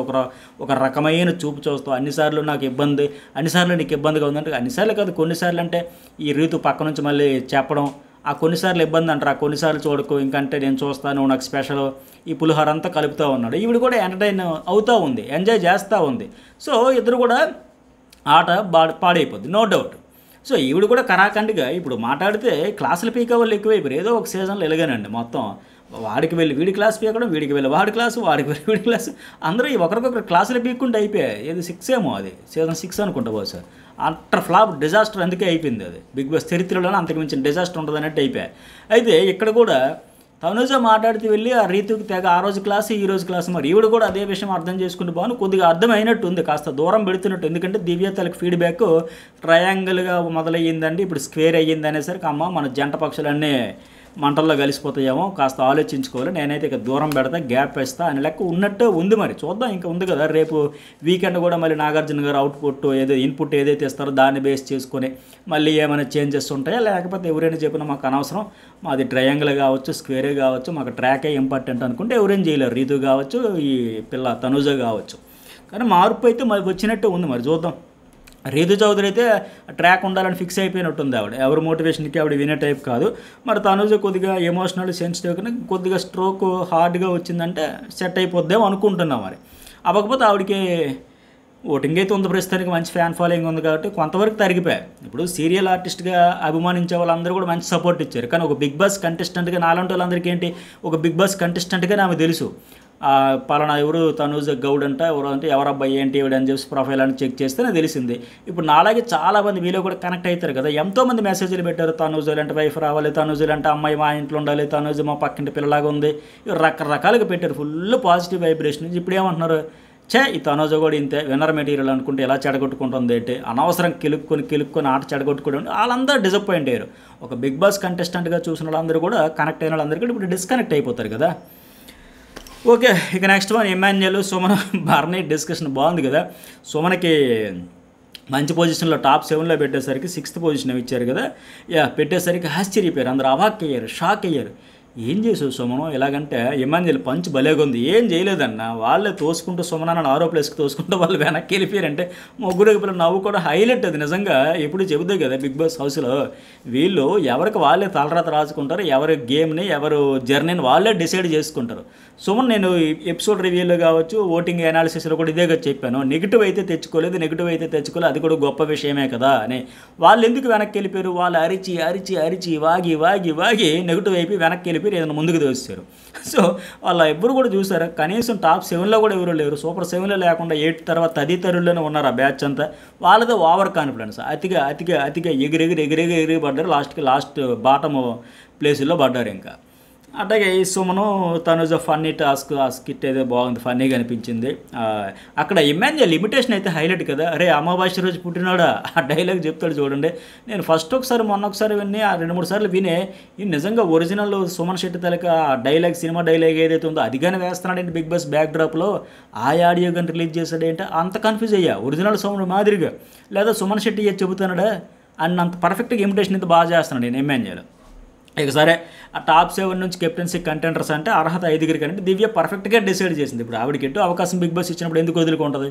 ఒక రకమైన చూపు చూస్తావు, అన్నిసార్లు నాకు ఇబ్బంది, అన్నిసార్లు నీకు ఇబ్బందిగా ఉందంటే, అన్నిసార్లు కాదు కొన్నిసార్లు అంటే ఈ రీతు పక్క నుంచి మళ్ళీ చెప్పడం, ఆ కొన్నిసార్లు ఇబ్బంది అంటారు, ఆ కొన్నిసార్లు చూడకు, ఇంకంటే నేను చూస్తాను నాకు స్పెషల్, ఈ పులిహోర అంతా కలుపుతూ ఉన్నాడు. ఈవిడ కూడా ఎంటర్టైన్ అవుతూ ఉంది, ఎంజాయ్ చేస్తూ ఉంది. సో ఇద్దరు కూడా ఆట పాడైపోద్ది, నో డౌట్. సో ఈవిడ కూడా కరాఖండిగా ఇప్పుడు మాట్లాడితే క్లాసులు పీకే వాళ్ళు ఎక్కువైపోయారు, ఏదో ఒక సీజన్లో ఎలాగానండి మొత్తం, వాడికి వెళ్ళి వీడి క్లాస్ పీకడం, వీడికి వెళ్ళి వాడి క్లాసు, వాడికి వెళ్ళి వీడి క్లాసు, అందరూ ఒకరికొకరు క్లాసులు పీక్కుంటే అయిపోయాయి. ఏది 6 ఏమో, అది సీజన్ 6 అనుకుంటా బహుశా. అట్టర్ ఫ్లాప్ డిజాస్టర్ అందుకే అయిపోయింది, అది బిగ్ బాస్ చరిత్రలోనే అంతకుమించిన డిజాస్టర్ ఉంటుంది అన్నట్టు అయిపోయాయి. అయితే ఇక్కడ కూడా తనుజ మాట్లాడుతూ వెళ్ళి ఆ రీతుకి తెగ ఆ రోజు క్లాసు ఈ రోజు క్లాసు, మరి ఈవిడ కూడా అదే విషయం అర్థం చేసుకుంటూ బాగుంది, కొద్దిగా అర్థమైనట్టు ఉంది, కాస్త దూరం పెడుతున్నట్టు. ఎందుకంటే దివ్య తనకి ఫీడ్బ్యాక్ ట్రయాంగిల్గా మొదలయ్యిందండి, ఇప్పుడు స్క్వేర్ అయ్యింది అనేసరికి అమ్మ మన జంట పక్షులన్నీ మంటల్లో కలిసిపోతాయేమో, కాస్త ఆలోచించుకోవాలి, నేనైతే ఇక దూరం పెడతా, గ్యాప్ వేస్తా అని లెక్క ఉన్నట్టే ఉంది. మరి చూద్దాం, ఇంకా ఉంది కదా రేపు వీకెండ్ కూడా మళ్ళీ నాగార్జున గారు అవుట్పుట్ ఇన్పుట్ ఏదైతే ఇస్తారో దాన్ని బేస్ చేసుకొని మళ్ళీ ఏమైనా చేంజెస్ ఉంటాయా, లేకపోతే ఎవరైనా చెప్పినా మాకు అనవసరం, మాది ట్రయాంగిల్ కావచ్చు, స్క్వేరే కావచ్చు, మాకు ట్రాకే ఇంపార్టెంట్ అనుకుంటే ఎవరైనా చేయలేరు. రీతు కావచ్చు, ఈ పిల్ల తనుజ కావచ్చు. కానీ మార్పు అయితే మరి వచ్చినట్టే ఉంది. మరి చూద్దాం. రీతు చౌదరి అయితే ట్రాక్ ఉండాలని ఫిక్స్ అయిపోయినట్టుంది. ఆవిడ ఎవరి మోటివేషన్కి ఆవిడ వినే టైప్ కాదు. మరి తనుజ కొద్దిగా ఎమోషనల్ సెన్సిటివ్ కానీ కొద్దిగా స్ట్రోక్ హార్డ్గా వచ్చిందంటే సెట్ అయిపోద్దేమో అనుకుంటున్నాం. మరి అవ్వకపోతే ఆవిడకి ఓటింగ్ అయితే ఉంది, ప్రస్తుతానికి మంచి ఫ్యాన్ ఫాలోయింగ్ ఉంది కాబట్టి కొంతవరకు తరిగిపోయాయి. ఇప్పుడు సీరియల్ ఆర్టిస్ట్గా అభిమానించే వాళ్ళందరూ కూడా మంచి సపోర్ట్ ఇచ్చారు. కానీ ఒక బిగ్ బాస్ కంటెస్టెంట్గా నాలాంటి వాళ్ళందరికీ ఏంటి, ఒక బిగ్ బాస్ కంటెస్టెంట్గా నాకు తెలుసు పలానా ఎవరు తనుజ గౌడ్ అంట, ఎవరు అంటే ఎవరబ్బాయి ఏంటి ఎవడు అని చెప్పి ప్రొఫైల్ అని చెక్ చేస్తే నాకు తెలిసింది. ఇప్పుడు నాలాగే చాలామంది మీలో కూడా కనెక్ట్ అవుతారు కదా, ఎంతోమంది మెసేజ్లు పెట్టారు, తనుజలు అంటే వైఫ్ రావాలి, తనుజలు అంటే అమ్మాయి మా ఇంట్లో ఉండాలి, తనుజ మా పక్కింటి పిల్లలాగా ఉంది, రకరకాలుగా పెట్టారు, ఫుల్ పాజిటివ్ వైబ్రేషన్. ఇప్పుడు ఏమంటున్నారు, ఈ తనుజ కూడా ఇంతే విన్నర్ మెటీరియల్ అనుకుంటే ఎలా చెడగొట్టుకుంటుంది ఏంటి, అనవసరం కెలుక్కొని ఆట చెడగొట్టుకోవడం, వాళ్ళందరూ డిసప్పాయింట్ అయ్యారు. ఒక బిగ్ బాస్ కంటెస్టెంట్గా చూసిన వాళ్ళందరూ కూడా కనెక్ట్ అయిన వాళ్ళందరూ కూడా ఇప్పుడు డిస్కనెక్ట్ అయిపోతారు కదా. ఓకే, ఇక next one Emmanuel Suman Bharani discussion బాగుంది కదా. సుమన్కి మంచి పొజిషన్లో టాప్ 7లో పెట్టేసరికి 6th పొజిషన్ ఇచ్చారు కదా. పెట్టేసరికి ఆశ్చర్యపోయారు, అందరూ అవాక్ అయ్యారు, షాక్ అయ్యారు. ఏం చేసావు సుమను ఎలాగంటే, ఎమాన్యుయల్ పంచ్ భలేగా ఉంది, ఏం చేయలేదన్న, వాళ్ళే తోసుకుంటూ సుమనాన్ని ఆరో ప్లేస్కి తోసుకుంటూ వాళ్ళు వెనక్కి వెళ్ళిపోయారంటే ముగ్గురు పిల్లలు నవ్వు కూడా హైలైట్. అది నిజంగా ఎప్పుడు చెబుతాయి కదా బిగ్ బాస్ హౌస్లో, వీళ్ళు ఎవరికి వాళ్ళే తలరాత రాసుకుంటారు, ఎవరి గేమ్ని ఎవరు జర్నీని వాళ్ళే డిసైడ్ చేసుకుంటారు. సుమన్ నేను ఎపిసోడ్ రివ్యూలో కావచ్చు, ఓటింగ్ అనాలిసిస్లో కూడా ఇదే చెప్పాను, నెగిటివ్ అయితే తెచ్చుకోలేదు, అది కూడా గొప్ప విషయమే కదా అని. వాళ్ళు ఎందుకు వెనక్కి వెళ్ళిపోయారు, వాళ్ళు అరిచి అరిచి అరిచి వాగి వాగి వాగి నెగిటివ్ అయిపోయి వెనక్కి వెళ్ళిపోయి ఏదైనా ముందుకు తోస్తారు. సో వాళ్ళ ఎవ్వరు కూడా చూసారా, కనీసం టాప్ 7లో కూడా ఎవరు లేరు, సూపర్ 7లో లేకుండా 8 తర్వాత తదితరుల్లోనే ఉన్నారు ఆ బ్యాచ్ అంతా. వాళ్ళతో ఓవర్ కాన్ఫిడెన్స్, అతిగా ఎగిరి పడ్డారు, లాస్ట్ బాటమ్ ప్లేసుల్లో పడ్డారు. ఇంకా అట్లాగే ఈ సుమను తనుజ ఫన్నీ టాస్క్, ఆ స్కిట్ అయితే బాగుంది, ఫన్నీగా అనిపించింది. అక్కడ ఎమాన్యుయల్ లిమిటేషన్ అయితే హైలైట్ కదా, అరే అమావాస్య రోజు పుట్టినాడా, ఆ డైలాగ్ చెప్తాడు చూడండి. నేను ఫస్ట్ మొన్న ఒకసారి విని 2-3 సార్లు వినే, ఈ నిజంగా ఒరిజినల్ సుమన్ శెట్టి తలక ఆ డైలాగ్, సినిమా డైలాగ్ ఏదైతే ఉందో అది కానీ వేస్తున్నాడేంటి బిగ్ బాస్ బ్యాక్ డ్రాప్లో, ఆ ఆడియో కానీ రిలీజ్ చేశాడేంటి, అంత కన్ఫ్యూజ్ అయ్యా. ఒరిజినల్ సౌండ్ మాదిరిగా లేదా సుమన్ శెట్టి చెబుతున్నాడా అని అంత పర్ఫెక్ట్గా ఇమిటేషన్ అయితే బాగా చేస్తున్నాడు నేను ఎమాన్యుయల్. ఇక సరే, ఆ టాప్ 7 నుంచి కెప్టెన్సీ కంటెండర్స్ అంటే అర్హత 5 కంటే దివ్య పర్ఫెక్ట్గా డిసైడ్ చేసింది. ఇప్పుడు ఆవిడకి ఎటు అవకాశం బిగ్ బాస్ ఇచ్చినప్పుడు ఎందుకు వదులుకుంటుంది,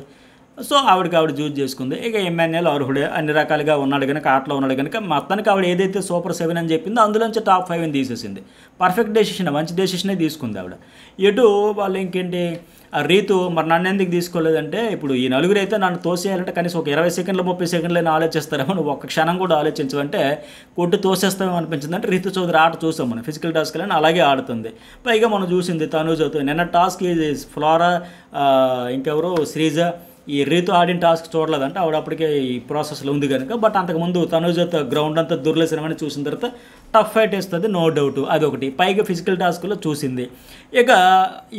సో ఆవిడ చూజ్ చేసుకుంది. ఇక ఎమాన్యుయల్ అర్హుడే, అన్ని రకాలుగా ఉన్నాడు కనుక, ఆటలో ఉన్నాడు కనుక మొత్తానికి ఆవిడ ఏదైతే సూపర్ 7 అని చెప్పిందో అందులోంచి టాప్ 5 తీసేసింది. పర్ఫెక్ట్ డెసిషన్, మంచి డెసిషనే తీసుకుంది ఆవిడ. ఎటు వాళ్ళు ఇంకేంటి, ఆ రీతు మరి నన్ను ఎందుకు తీసుకోలేదంటే, ఇప్పుడు ఈ నలుగురు అయితే నన్ను తోసేయాలంటే కనీసం ఒక 20 సెకండ్లు 30 సెకండ్లైనా ఆలోచిస్తారేమో, నువ్వు ఒక్క క్షణం కూడా ఆలోచించవంటే కొట్టి తోసేస్తామేమో అనిపించింది. అంటే రీతు చౌదరి ఆట చూసాం మనం, ఫిజికల్ టాస్క్లని అలాగే ఆడుతుంది. పైగా మనం చూసింది తనుజతో నిన్న టాస్క్, ఇది ఫ్లోరా, ఇంకెవరు శ్రీజ, ఈ రీతు ఆడిన టాస్క్ చూడలేదంటే ఆవిడ అప్పటికే ఈ ప్రాసెస్లో ఉంది కనుక. బట్ అంతకుముందు తనుజతో గ్రౌండ్ అంతా దుర్లేసినమని చూసిన తర్వాత టఫ్ ఫైట్ వేస్తుంది, నో డౌట్, అదొకటి. పైగా ఫిజికల్ టాస్క్లో చూసింది. ఇక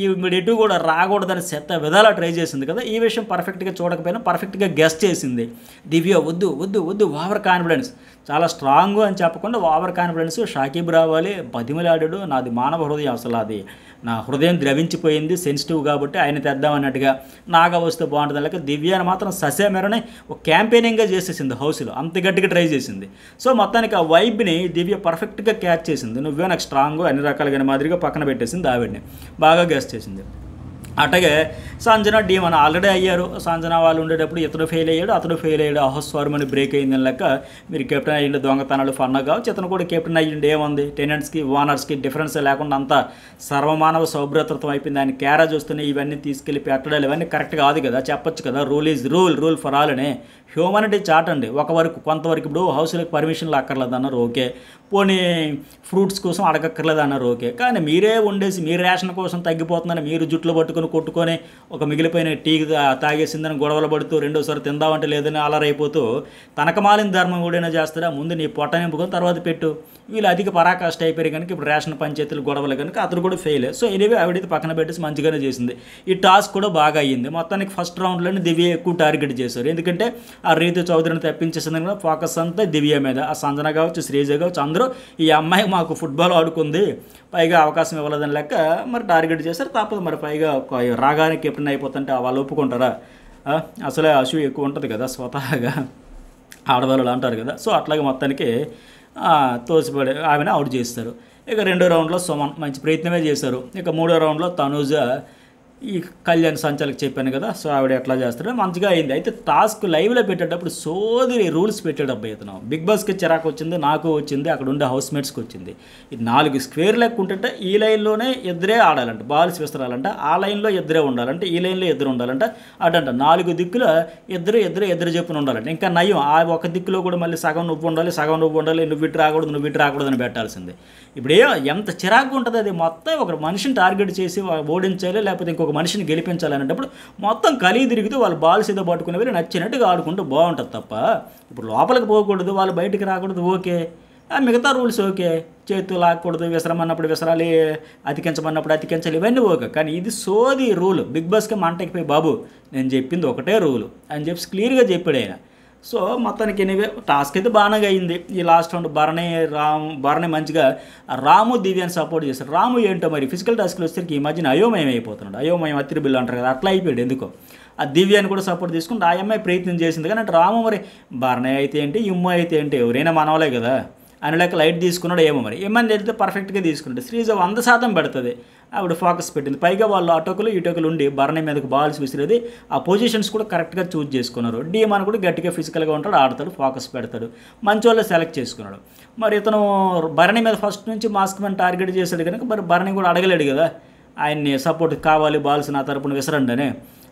ఈ ఎటు కూడా రాకూడదని విధాలా ట్రై చేసింది కదా. ఈ విషయం పర్ఫెక్ట్గా చూడకపోయినా పర్ఫెక్ట్గా గెస్ట్ చేసింది. దివ్య వద్దు ఓవర్ కాన్ఫిడెన్స్, చాలా స్ట్రాంగ్ అని చెప్పకుండా ఓవర్ కాన్ఫిడెన్స్, షాకీబ్ రావాలి, బతిమలాడాడు, నాది మానవ హృదయం, అసలు అది నా హృదయం ద్రవించిపోయింది, సెన్సిటివ్ కాబట్టి ఆయన తెద్దామన్నట్టుగా, నాగా వస్తే బాగుంటుంది లేక. దివ్యాన్ని మాత్రం ససేమెరని ఒక క్యాంపెయినింగ్గా చేసేసింది హౌస్లో, అంత గట్టిగా ట్రై చేసింది. సో మొత్తానికి ఆ వైబ్ని దివ్య పర్ఫెక్ట్గా క్యాచ్ చేసింది. నువ్వే నాకు స్ట్రాంగ్ అన్ని రకాలుగా మాదిరిగా పక్కన పెట్టేసింది, ఆవిడని బాగా గెస్ చేసింది. అట్లాగే సంజన డీమన్ ఆల్రెడీ అయ్యారు. సంజన వాళ్ళు ఉండేటప్పుడు ఇతను ఫెయిల్ అయ్యాడు, అతను ఫెయిల్ అయ్యాడు, అహస్వారమని బ్రేక్ అయిందని లెక్క. మీరు కెప్టెన్ అయ్యిండు, దొంగతనాలు ఫన్న కావచ్చు, ఇతను కూడా కెప్టెన్ అయ్యిండు, ఏముంది, టెనెంట్స్కి ఓనర్స్కి డిఫరెన్స్ లేకుండా అంతా సర్వమానవ సౌభ్రతత్వం అయిపోయింది. ఆయన క్యారేజ్ వస్తున్నాయి, ఇవన్నీ తీసుకెళ్ళి పెట్టడాలు ఇవన్నీ కరెక్ట్ కాదు కదా, చెప్పొచ్చు కదా, rule is rule for all అని. హ్యూమానిటీ చాట్ అండి, కొంతవరకు. ఇప్పుడు హౌస్లోకి పర్మిషన్లు అక్కర్లేదు అన్నారు, ఓకే. పోనీ ఫ్రూట్స్ కోసం అడగక్కర్లేదు అన్నారు, ఓకే. కానీ మీరే వండేసి మీరు రేషన్ కోసం తగ్గిపోతుందని మీరు జుట్లు పట్టుకుని కొట్టుకొని కొట్టుకొని ఒక మిగిలిపోయిన టీ తాగేసిందని గొడవలు పడుతూ రెండోసారి తిందామంటే లేదని అలరైపోతూ తనకమాలిన ధర్మం కూడా చేస్తారా, ముందు నీ పొట్ట నింపుకొని తర్వాత పెట్టు. వీళ్ళు అధిక పరాకాష్ట అయిపోయారు కనుక ఇప్పుడు రేషన్ పంచాయతీలు గొడవలు కనుక అతను కూడా ఫెయిల్. సో ఎనీవే ఆవిడైతే పక్కన పెట్టేసి మంచిగానే చేసింది. ఈ టాస్క్ కూడా బాగా అయ్యింది. మొత్తానికి ఫస్ట్ రౌండ్లోనే దివ్య ఎక్కువ టార్గెట్ చేశారు. ఎందుకంటే ఆ రీతు చౌదరిని తప్పించేసింది కదా, ఫోకస్ అంతా దివ్య మీద. ఆ సంజన కావచ్చు, శ్రీజ కావచ్చు, అందరూ ఈ అమ్మాయి మాకు ఫుట్బాల్ ఆడుకుంది పైగా అవకాశం ఇవ్వలేదని లెక్క మరి టార్గెట్ చేశారు. తప్పదు మరి, పైగా రాగానే కెప్టెన్ అయిపోతుంటే వాళ్ళు ఒప్పుకుంటారా? అసలే అసూయ ఎక్కువ ఉంటుంది కదా స్వతహాగా, ఆడవాళ్ళు అంటారు కదా. సో అట్లాగే మొత్తానికి తోసిపడి ఆమెను అవుట్ చేస్తారు. ఇక రెండో రౌండ్లో సుమన్ మంచి ప్రయత్నమే చేశారు. ఇక మూడో రౌండ్లో తనూజ ఈ కళ్యాణ్ సంచాలకు చెప్పాను కదా, సో ఆవిడ ఎట్లా చేస్తాడో మంచిగా అయింది. అయితే టాస్క్ లైవ్లో పెట్టేటప్పుడు సోదరి రూల్స్ పెట్టేటప్పుడు ఇతను బిగ్ బాస్కి చిరాకు వచ్చింది, నాకు వచ్చింది, అక్కడ ఉండే హౌస్ మేట్స్కి వచ్చింది. ఇది 4 స్క్వేర్ లెక్క ఉంటుంటే ఈ లైన్లోనే ఇద్దరే ఆడాలంట, బాల్స్ విసరాలంట, ఆ లైన్లో ఇద్దరే ఉండాలంటే, ఈ లైన్లో ఇద్దరు ఉండాలంట. అటంట 4 దిక్కుల ఇద్దరు చెప్పున ఉండాలంట. ఇంకా నయం ఆ ఒక దిక్కులో కూడా మళ్ళీ సగం నువ్వు ఉండాలి, సగం నువ్వు ఉండాలి, నువ్వు ఇటు రాకూడదు అని పెట్టాల్సింది. ఇప్పుడు ఎంత చిరాకు ఉంటుంది అది. మొత్తం ఒక మనిషిని టార్గెట్ చేసి ఓడించాలి, లేకపోతే ఇంకొక మనిషిని గెలిపించాలి అనేటప్పుడు మొత్తం కలిగి తిరుగుతూ వాళ్ళు బాల్స్ ఏదో పట్టుకునే వెళ్ళి నచ్చినట్టుగా ఆడుకుంటూ బాగుంటుంది తప్ప ఇప్పుడు లోపలికి పోకూడదు, వాళ్ళు బయటికి రాకూడదు. ఓకే, మిగతా రూల్స్ ఓకే, చేతులు లాక్కూడదు, విసరమన్నప్పుడు విసరాలి, అతికించమన్నప్పుడు అతికించాలి, ఇవన్నీ ఓకే. కానీ ఇది సోది రూల్. బిగ్ బాస్కి మంటకిపోయి బాబు నేను చెప్పింది ఒకటే రూలు అని చెప్పి క్లియర్గా చెప్పాడు ఆయన. సో మొత్తానికి ఎనివే టాస్క్ అయితే బాగానే అయింది. ఈ లాస్ట్ రౌండ్ భరణి మంచిగా రాము దివ్యాన్ని సపోర్ట్ చేశారు. రాము ఏంటో మరి ఫిజికల్ టాస్క్లు వచ్చేసరికి ఈ మధ్యన అయోమయం అయిపోతున్నాడు. అయోమయం అత్తిరి బిల్లు అంటారు కదా, అట్లా అయిపోయాడు ఎందుకో. ఆ దివ్యాన్ని కూడా సపోర్ట్ తీసుకుంటే ఆ అమ్మాయి ప్రయత్నం చేసింది. కానీ అంటే రాము మరి భరణి అయితే ఏంటి, ఇమ్ము అయితే ఏంటి, ఎవరైనా మనవలే కదా అని లెక్క లైట్ తీసుకున్నాడు. ఏమో మరి ఏమని వెళ్తే పర్ఫెక్ట్గా తీసుకున్నాడు. శ్రీజ 100% పెడుతుంది, ఆవిడ ఫోకస్ పెట్టింది. పైగా వాళ్ళు అటోకులు ఇటోకులు ఉండి భరణి మీదకి బాల్స్ విసిరేది. ఆ పొజిషన్స్ కూడా కరెక్ట్గా చూజ్ చేసుకున్నారు. డీమాన్ కూడా గట్టిగా ఫిజికల్గా ఉంటాడు, ఆడతాడు, ఫోకస్ పెడతాడు, మంచి వాళ్ళే సెలెక్ట్ చేసుకున్నాడు. మరి ఇతను భరణి మీద ఫస్ట్ నుంచి మాస్క్ మీద టార్గెట్ చేశాడు కనుక మరి భరణి కూడా అడగలేడు కదా ఆయన్ని సపోర్ట్ కావాలి, బాల్స్ నా తరపున విసరండి అని.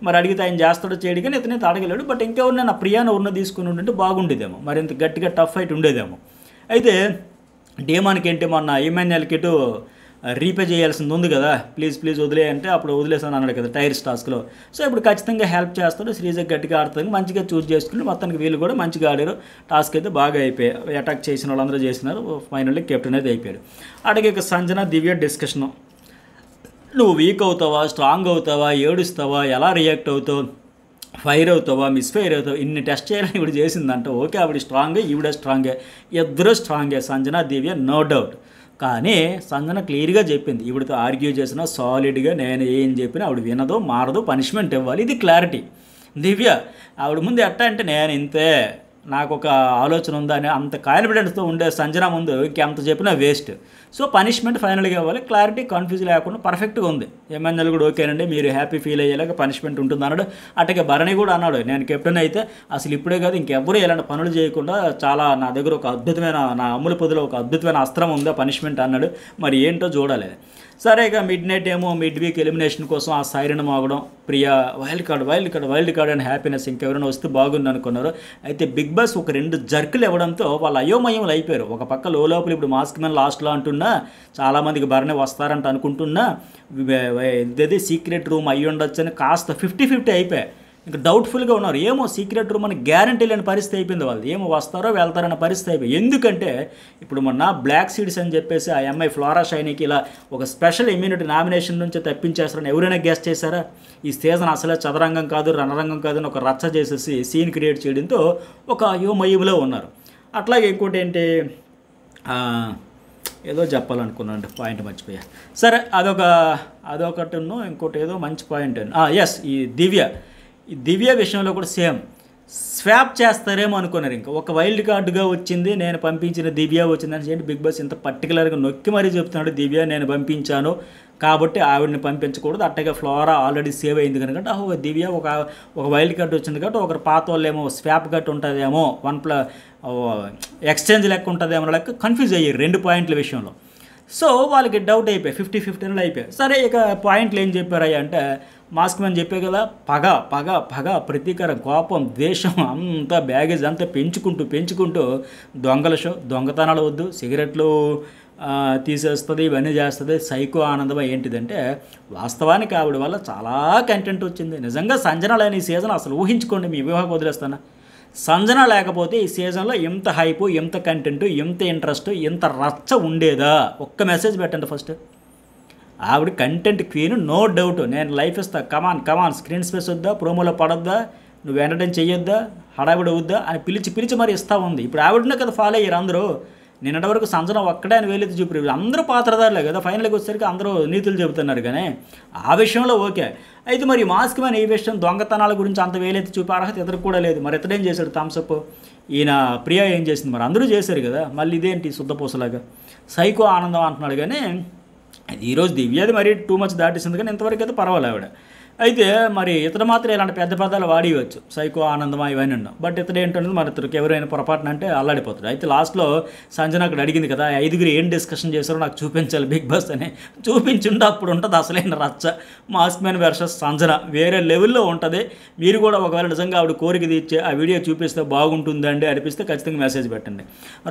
మరి అడిగితే ఆయన చేస్తాడో చేయడు కానీ ఇతనైతే అడగలేడు. బట్ ఇంకెవరిని నా ప్రియాను ఉన్న తీసుకుని ఉంటే బాగుండేదేమో, మరి ఇంత గట్టిగా టఫ్ ఫైట్ ఉండేదేమో. అయితే డీమాన్కి ఏంటి మొన్న ఇమాన్యుయల్కి ఇటు రీపే చేయాల్సింది ఉంది కదా, ప్లీజ్ వదిలే అంటే అప్పుడు వదిలేసాను అన్నాడు కదా టైర్స్ టాస్క్లో. సో ఇప్పుడు ఖచ్చితంగా హెల్ప్ చేస్తాడు. శ్రీజ గట్టిగా ఆడుతుంది, మంచిగా చూజ్ చేసుకుని మొత్తానికి వీళ్ళు కూడా మంచిగా ఆడారు. టాస్క్ అయితే బాగా అయిపోయాయి. అటాక్ చేసిన వాళ్ళందరూ చేసినారు. ఫైనల్లీ కెప్టెన్ అయితే అయిపోయాడు. అడిగే ఇక సంజన దివ్య డిస్కషను, నువ్వు వీక్ అవుతావా, స్ట్రాంగ్ అవుతావా, ఏడుస్తావా, ఎలా రియాక్ట్ అవుతావు, ఫైర్ అవుతావా, మిస్ఫైర్ అవుతావు, ఇన్ని టెస్ట్ చేయాలని ఇప్పుడు చేసిందంట. ఓకే ఆవిడ స్ట్రాంగే, ఈవిడ స్ట్రాంగే, ఇద్దరు స్ట్రాంగే, సంజన దివ్య నో డౌట్. కానీ సంజన క్లియర్గా చెప్పింది, ఈవిడతో ఆర్గ్యూ చేసినా సాలిడ్గా నేను ఏం చెప్పినా ఆవిడ వినదు, మారదు, పనిష్మెంట్ ఇవ్వాలి, ఇది క్లారిటీ. దివ్య ఆవిడ ముందు ఎట్టా అంటే నేను ఇంతే, నాకు ఒక ఆలోచన ఉందా అని అంత కాన్ఫిడెన్స్తో ఉండే సంజన ముందు ఇంకెంత చెప్పినా వేస్ట్. సో పనిష్మెంట్ ఫైనల్గా ఇవ్వాలి, క్లారిటీ కన్ఫ్యూజ్ లేకుండా పర్ఫెక్ట్గా ఉంది. ఎమ్మెల్యేలు కూడా ఓకేనండి, మీరు హ్యాపీ ఫీల్ అయ్యేలాగా పనిష్మెంట్ ఉంటుంది అన్నాడు. అట్టగే భరణి కూడా అన్నాడు, నేను కెప్టెన్ అయితే అసలు ఇప్పుడే కాదు ఇంకెవ్వరూ ఇలాంటి పనులు చేయకుండా చాలా నా దగ్గర ఒక అద్భుతమైన, నా అమ్ముల పొదిలో ఒక అద్భుతమైన అస్త్రం ఉందా పనిష్మెంట్ అన్నాడు. మరి ఏంటో చూడాలి. సరే ఇక మిడ్ నైట్ ఏమో మిడ్ వీక్ ఎలిమినేషన్ కోసం ఆ సైరన్ మోగడం, ప్రియా వైల్డ్ కార్డ్ అని హ్యాపీనెస్, ఇంకెవరైనా వస్తే బాగుంది అనుకున్నారు. అయితే బిగ్ బాస్ ఒక 2 జర్కులు ఇవ్వడంతో వాళ్ళు అయోమయంలో అయిపోయారు. ఒక పక్క లోపల ఇప్పుడు మాస్క్ మ్యాన్ లాస్ట్లో అంటున్నా చాలామందికి భరణి వస్తారంట అనుకుంటున్నా, ఇదే సీక్రెట్ రూమ్ అయ్యి ఉండొచ్చు అని కాస్త 50-50 అయిపోయాయి. ఇంకా డౌట్ఫుల్గా ఉన్నారు. ఏమో సీక్రెట్ రూమ్ అని గ్యారంటీ లేని పరిస్థితి అయిపోయింది. వాళ్ళు ఏమో వస్తారో వెళ్తారన్న పరిస్థితి అయిపోయింది. ఎందుకంటే ఇప్పుడు మొన్న బ్లాక్ సీడ్స్ అని చెప్పేసి ఆ అమ్మాయి ఫ్లోరా షైనీకి ఇలా ఒక స్పెషల్ ఇమ్యూనిటీ నామినేషన్ నుంచి తప్పించేస్తారని ఎవరైనా గెస్ట్ చేశారా? ఈ సీజన్ అసలే చదరంగం కాదు, రణరంగం కాదు అని ఒక రచ్చ చేసేసి సీన్ క్రియేట్ చేయడంతో ఒక అయోమయంలో ఉన్నారు. అట్లాగే ఇంకోటి ఏంటి, ఏదో చెప్పాలనుకున్నాను, పాయింట్ మర్చిపోయా. సరే అదొకటి ఇంకోటి ఏదో మంచి పాయింట్. ఎస్, ఈ దివ్య విషయంలో కూడా సేమ్ స్వాప్ చేస్తారేమో అనుకున్నారు. ఇంకా ఒక వైల్డ్ కార్డుగా వచ్చింది, నేను పంపించిన దివ్య వచ్చిందని చెప్పి బిగ్ బాస్ ఇంత పర్టికులర్గా నొక్కి మరీ చెప్తున్నాడు. దివ్య నేను పంపించాను కాబట్టి ఆవిడని పంపించకూడదు, అట్టగా ఫ్లోరా ఆల్రెడీ సేవ్ అయింది కనుక దివ్య ఒక వైల్డ్ కార్డు వచ్చింది కాబట్టి ఒకరు పాత వాళ్ళేమో స్వాప్ కట్ ఉంటుందేమో, ఎక్స్చేంజ్ లెక్క ఉంటుందేమో లెక్క కన్ఫ్యూజ్ అయ్యారు 2 పాయింట్ల విషయంలో. సో వాళ్ళకి డౌట్ అయిపోయి 50-50 అయిపోయాయి. సరే ఇక పాయింట్లు ఏం చెప్పారయ్యా అంటే, మాస్క్ మ్యాన్ చెప్పే కదా, పగ ప్రతీకారం, కోపం, ద్వేషం అంతా బ్యాగేజ్ అంతా పెంచుకుంటూ దొంగల షో, దొంగతనాలు వద్దు, సిగరెట్లు తీసేస్తుంది, ఇవన్నీ చేస్తుంది. సైకో ఆనందం ఏంటిదంటే వాస్తవానికి ఆవిడ వల్ల చాలా కంటెంట్ వచ్చింది. నిజంగా సంజన లేని ఈ సీజన్ అసలు ఊహించుకోండి, మీ వివాహం వదిలేస్తాను. సంజన లేకపోతే ఈ సీజన్లో ఎంత హైపు, ఎంత కంటెంట్, ఎంత ఇంట్రెస్ట్, ఎంత రచ్చ ఉండేదా? ఒక్క మెసేజ్ పెట్టండి ఫస్ట్. ఆవిడ కంటెంట్ క్వీన్, నో డౌట్. నేను లైఫ్ ఇస్తా, కమాన్ స్క్రీన్ స్పేస్ వద్దా, ప్రోమోలో పడొద్దా, నువ్వు ఎంటర్టైన్ చేయొద్దా, హడావిడి వద్దా అని పిలిచి మరి ఇస్తూ ఉంది. ఇప్పుడు ఆవిడనే కదా ఫాలో అయ్యారు అందరూ. నిన్నటి వరకు సంజన ఒక్కడే అని వేలెత్తి చూపారు. అందరూ పాత్రదారులే కదా, ఫైనల్కి వచ్చేసరికి అందరూ నీతులు చెబుతున్నారు. కానీ ఆ విషయంలో ఓకే. అయితే మరి మాస్క్ మ్యాన్ ఈ విషయం దొంగతనాల గురించి అంత వేలెత్తి చూపే అర్హత ఇతనికి కూడా లేదు. మరి ఇతడేం చేశాడు థమ్సప్, ఈయన ప్రియా ఏం చేసింది? మరి అందరూ చేశారు కదా, మళ్ళీ ఇదేంటి శుద్ధపూసలాగా సైకో ఆనందం అంటున్నాడు. కానీ ఈరోజు దివ్యది మరి టూ మచ్ దాటేసింది. కానీ ఇంతవరకు అయితే పర్వాలేదు ఆవిడ. అయితే మరి ఇతడు మాత్రం ఇలాంటి పెద్ద పదాలు వాడివచ్చు, సైకో ఆనందమా ఇవన్నీ ఉన్నాం. బట్ ఇతడు ఏంటంటే మరి ఇతనికి ఎవరైనా పొరపాటున అంటే అల్లాడిపోతాడు. అయితే లాస్ట్లో సంజన అక్కడ అడిగింది కదా, 5గురు ఏం డిస్కషన్ చేశారో నాకు చూపించాలి బిగ్ బాస్ అని. చూపించుంటే అప్పుడు ఉంటుంది అసలైన రచ్చ. మాస్క్ మ్యాన్ వర్సెస్ సంజన వేరే లెవెల్లో ఉంటుంది. మీరు కూడా ఒకవేళ నిజంగా ఆవిడ కోరిక తీర్చే ఆ వీడియో చూపిస్తే బాగుంటుందండి అనిపిస్తే ఖచ్చితంగా మెసేజ్ పెట్టండి.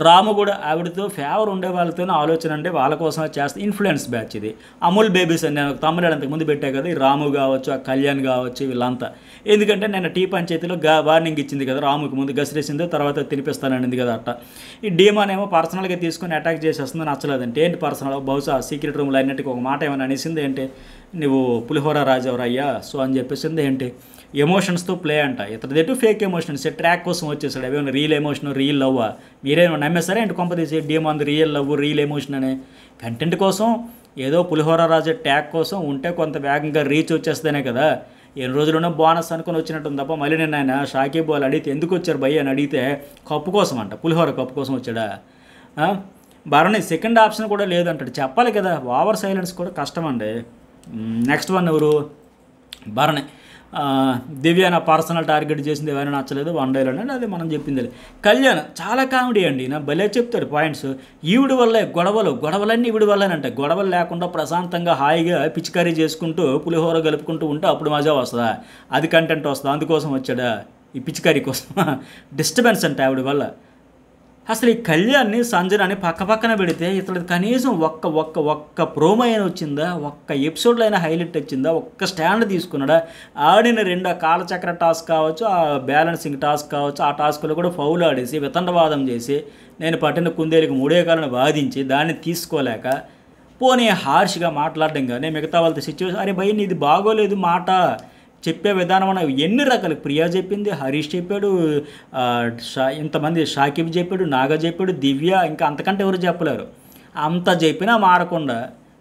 రాము కూడా ఆవిడతో ఫేవర్ ఉండే వాళ్ళతోనే ఆలోచన అంటే వాళ్ళ కోసమే చేస్తే ఇన్ఫ్లుయెన్స్ బ్యాచ్ ఇది. అమూల్ బేబీస్ అని నేను ఒక తమ్ముడు అంతకుముందు పెట్టా కదా, ఈ రాము కావచ్చు, కళ్యాణ్ కావచ్చు, వీళ్ళంతా. ఎందుకంటే నేను టీ పంచాయతీలో వార్నింగ్ ఇచ్చింది కదా, రాముకి ముందు గసిరేసిందో తర్వాత తినిపిస్తాననింది కదా అట్ట. ఈ డీమాన్ ఏమో పర్సనల్గా తీసుకొని అటాక్ చేసేస్తుంది, నచ్చలేదంటే ఏంటి పర్సనల్, బహుశా సీక్రెట్ రూమ్లో అన్నిటికీ ఒక మాట ఏమైనా అనేసింది ఏంటి, నువ్వు పులిహోర రాజవరయ్యా సో అని చెప్పేసింది ఏంటి. ఎమోషన్స్తో ప్లే అంట. ఇతరుదేటు ఫేక్ ఎమోషన్స్, ట్రాక్ కోసం వచ్చేసాడు. అవేమో రీల్ ఎమోషన్, రీల్ లవ్ మీరేమో నమ్మేస్తారా ఏంటి కొంప తీసి demon real love, reel emotion అనే కంటెంట్ కోసం ఏదో పులిహోర రాజే ట్యాగ్ కోసం ఉంటే కొంత వేగంగా రీచ్ వచ్చేస్తేనే కదా. ఎన్ని రోజులున్నా బోనస్ అనుకుని వచ్చినట్టుంది తప్ప మళ్ళీ నేను ఆయన షాకీబ్ వాళ్ళు అడిగితే ఎందుకు వచ్చారు భయ్య అని అడిగితే కప్పు కోసం అంట, పులిహోర కప్పు కోసం వచ్చాడా. భరణి సెకండ్ ఆప్షన్ కూడా లేదంటాడు. చెప్పాలి కదా, ఓవర్ సైలెన్స్ కూడా కష్టం అండి. నెక్స్ట్ వన్ ఎవరు, భరణి. దివ్య నా పర్సనల్ టార్గెట్ చేసింది ఎవరైనా నచ్చలేదు, వన్ డేలోనే అది మనం చెప్పింది. కళ్యాణ్ చాలా కామెడీ అండి, నా భలే చెప్తాడు పాయింట్స్. ఈవిడి వల్లే గొడవలన్నీ ఈవిడి వల్లేనంటే. గొడవలు లేకుండా ప్రశాంతంగా హాయిగా పిచికారీ చేసుకుంటూ పులిహోర కలుపుకుంటూ ఉంటే అప్పుడు మజా వస్తుందా, అది కంటెంట్ వస్తుందా, అందుకోసం వచ్చాడా ఈ పిచికారీ కోసం. డిస్టర్బెన్స్ అంటే ఆవిడ వల్ల. అసలు ఈ కళ్యాణ్ని సంజనాని పక్కన పెడితే ఇతడు కనీసం ఒక్క ప్రోమో అయినా వచ్చిందా, ఒక్క ఎపిసోడ్లో అయినా హైలైట్ వచ్చిందా, ఒక్క స్టాండ్ తీసుకున్నాడా. ఆడిన 2 కాలచక్ర టాస్క్ కావచ్చు, ఆ బ్యాలెన్సింగ్ టాస్క్ కావచ్చు, ఆ టాస్క్లో కూడా ఫౌల్ ఆడేసి వితండవాదం చేసి నేను పట్టిన కుందేలకు 3 కాలను వాదించి దాన్ని తీసుకోలేక పోనీ హార్ష్గా మాట్లాడడం. కానీ మిగతా వాళ్ళతో సిచ్యువేషన్, అరే భయ్ నీది బాగోలేదు మాట చెప్పే విధానం అన్న ఎన్ని రకాలు. ప్రియా చెప్పింది, హరీష్ చెప్పాడు, ఇంతమంది షాకిబ్ చెప్పాడు, నాగ చెప్పాడు, దివ్య, ఇంకా అంతకంటే ఎవరు చెప్పలేరు. అంత చెప్పినా మారకుండా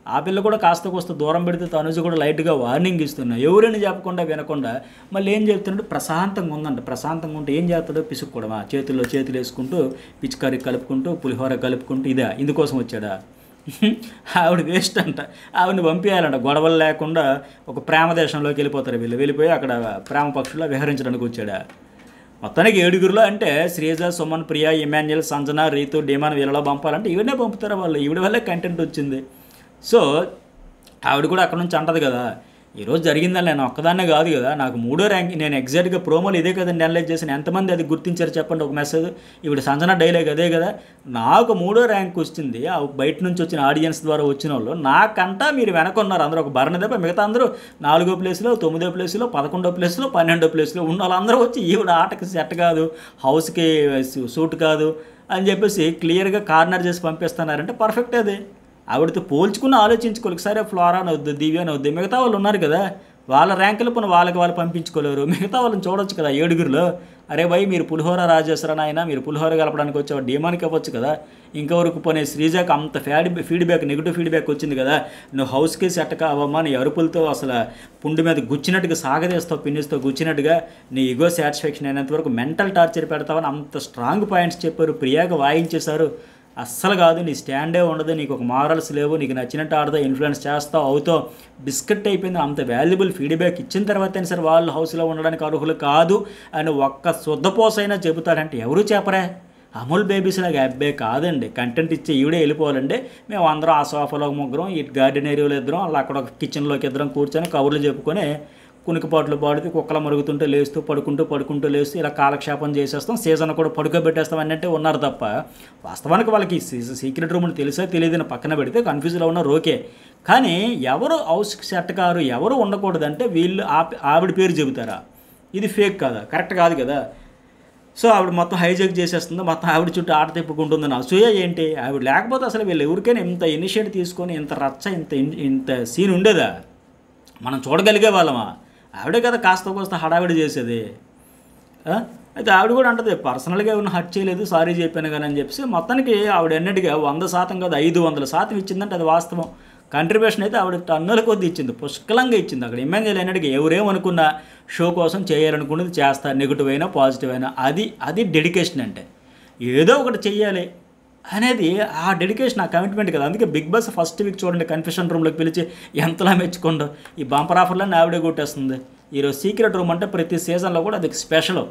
ఆ పిల్ల కూడా కాస్త దూరం పెడితే తనుజ కూడా లైట్గా వార్నింగ్ ఇస్తున్నా, ఎవరైనా చెప్పకుండా వినకుండా మళ్ళీ ఏం చెప్తున్నాడు, ప్రశాంతంగా ఉందంట. ప్రశాంతంగా ఉంటే ఏం చేస్తాడో పిసుక్కోవడమా, చేతులు వేసుకుంటూ పిచికారీ కలుపుకుంటూ పులిహోర కలుపుకుంటూ ఇందుకోసం వచ్చాడా. ఆవిడ వేస్ట్ అంట, ఆవిడని పంపించాలంట. గొడవలు లేకుండా ఒక ప్రేమ దేశంలోకి వెళ్ళిపోతారు వీళ్ళు. వెళ్ళిపోయి అక్కడ ప్రేమ పక్షుల్లో విహరించడానికి వచ్చాడా. మొత్తానికి 7గురులో అంటే శ్రీజ, సుమన్, ప్రియా, ఇమాన్యుయల్, సంజన, రీతు, డీమాన్ వీళ్ళలో పంపాలంటే ఈవిడనే పంపుతారా వాళ్ళు. ఈవిడ వల్లే కంటెంట్ వచ్చింది. సో ఆవిడ కూడా అక్కడ నుంచి అంటది కదా, ఈరోజు జరిగిందని నేను ఒక్కదాన్నే కాదు కదా, నాకు 3వ ర్యాంక్. నేను ఎగ్జాక్ట్గా ప్రోమోలు ఇదే కదండి అనలైజ్ చేసిన. ఎంతమంది అది గుర్తించారు చెప్పండి ఒక మెసేజ్. ఇప్పుడు సంజన డైలాగ్ అదే కదా, నాకు 3వ ర్యాంక్ వచ్చింది బయట నుంచి వచ్చిన ఆడియన్స్ ద్వారా వచ్చిన వాళ్ళు. నాకంటా మీరు వెనకున్నారు అందరూ, ఒక భరణ దెబ్బ. మిగతా అందరూ 4వ ప్లేస్లో, 9వ ప్లేస్లో, 11వ ప్లేస్లో, 12వ ప్లేస్లో ఉన్న వాళ్ళందరూ వచ్చి ఈవిడ ఆటకి సెట్ కాదు, హౌస్కి సూట్ కాదు అని చెప్పేసి క్లియర్గా కార్నర్ చేసి పంపిస్తున్నారంటే పర్ఫెక్ట్. అది ఆవిడతో పోల్చుకుని ఆలోచించుకోవాలి. సరే ఫ్లోరా నవ్వుద్దు, దివ్య నవ్వుద్దు, మిగతా వాళ్ళు ఉన్నారు కదా వాళ్ళ ర్యాంకులు పోనీ వాళ్ళు పంపించుకోలేరు. మిగతా వాళ్ళని చూడొచ్చు కదా 7గురులో. అరే భయ్ మీరు పులిహోర రాజేశ్వరా నాయన, మీరు పులిహోర కలపడానికి వచ్చావు, డీమాన్కి ఇవ్వచ్చు కదా. ఇంకొవరకు పోనీ శ్రీజాకి అంత ఫీడ్బ్యాక్, నెగిటివ్ ఫీడ్బ్యాక్ వచ్చింది కదా, నువ్వు హౌస్కి సెట్ కావమ్మా, నీ అరుపులతో అసలు పుండు మీద గుచ్చినట్టుగా సాగదీస్తావు, పిన్నిస్తో గుచ్చినట్టుగా, నీ ఇగో సాటిస్ఫాక్షన్ అయినంతవరకు మెంటల్ టార్చర్ పెడతావని అంత స్ట్రాంగ్ పాయింట్స్ చెప్పారు. ప్రియాగా వాయించేశారు. అస్సలు కాదు, నీ స్టాండే ఉండదు, నీకు ఒక మారల్స్ లేవు, నీకు నచ్చినట్టు ఆడదో, ఇన్ఫ్లుయెన్స్ చేస్తావు, అవుతావు, బిస్కెట్ అయిపోయింది. అంత వాల్యుబుల్ ఫీడ్బ్యాక్ ఇచ్చిన తర్వాత సరే వాళ్ళు హౌస్లో ఉండడానికి అర్హులు కాదు అని ఒక్క శుద్ధపోసైనా చెబుతాడంటే ఎవరు చెప్పరే. అమూల్ బేబీస్ లాగా అబ్బే కాదండి, కంటెంట్ ఇచ్చే ఈవిడే వెళ్ళిపోవాలండి. మేము అందరం ఆ సోఫాలో ముగ్గురం, ఈ గార్డెన్ ఏరియాలో ఇద్దరం, అలా అక్కడ ఒక కిచెన్లోకి ఇద్దరం కూర్చొని కబుర్లు చెప్పుకొని కునికిపాట్లు పాడుతూ కుక్కల మరుగుతుంటే లేస్తూ పడుకుంటూ లేస్తూ ఇలా కాలక్షేపం చేసేస్తాం, సీజన్ కూడా పడుకోబెట్టేస్తాం అన్నట్టే ఉన్నారు తప్ప వాస్తవానికి వాళ్ళకి సీక్రెట్ రూమ్ అని తెలిసే తెలియదని పక్కన పెడితే కన్ఫ్యూజ్లో ఉన్నారు ఓకే. కానీ ఎవరు హౌస్ సెట్ కారు ఎవరు ఉండకూడదంటే వీళ్ళు ఆవిడ పేరు చెబుతారా? ఇది ఫేక్ కాదా? కరెక్ట్ కాదు కదా. సో ఆవిడ మొత్తం హైజాక్ చేసేస్తుంది, మొత్తం ఆవిడ చుట్టూ ఆట తిప్పుకుంటుందని అసూయ ఏంటి? ఆవిడ లేకపోతే అసలు వీళ్ళు ఎవరికైనా ఇంత ఇనిషియేటివ్ తీసుకొని ఇంత రచ్చ ఇంత సీన్ ఉండేదా? మనం చూడగలిగే వాళ్ళమా? ఆవిడే కదా కాస్త హడావిడి చేసేది. అయితే ఆవిడ కూడా అంటది పర్సనల్గా ఏమైనా హర్ట్ చేయలేదు, సారీ చెప్పాను కానీ అని చెప్పేసి మొత్తానికి ఆవిడ ఎన్నటిగా 100% కాదు 500% ఇచ్చిందంటే అది వాస్తవం. కంట్రిబ్యూషన్ అయితే ఆవిడ టన్నుల కొద్ది ఇచ్చింది, పుష్కలంగా ఇచ్చింది. అక్కడ ఇమాన్యుయల్ ఎన్నటికి ఎవరేమనుకున్నా షో కోసం చేయాలనుకున్నది చేస్తారు, నెగిటివ్ అయినా పాజిటివ్ అయినా. అది డెడికేషన్ అంటే ఏదో ఒకటి చెయ్యాలి అనేది ఆ డెడికేషన్, ఆ కమిట్మెంట్ కదా. అందుకే బిగ్ బాస్ ఫస్ట్ వీక్ చూడండి కన్ఫెషన్ రూమ్లోకి పిలిచి ఎంతలా మెచ్చుకోండు. ఈ బంపర్ ఆఫర్లన్నీ ఆవిడే కొట్టేస్తుంది. ఈరోజు సీక్రెట్ రూమ్ అంటే ప్రతి సీజన్లో కూడా అది స్పెషల్,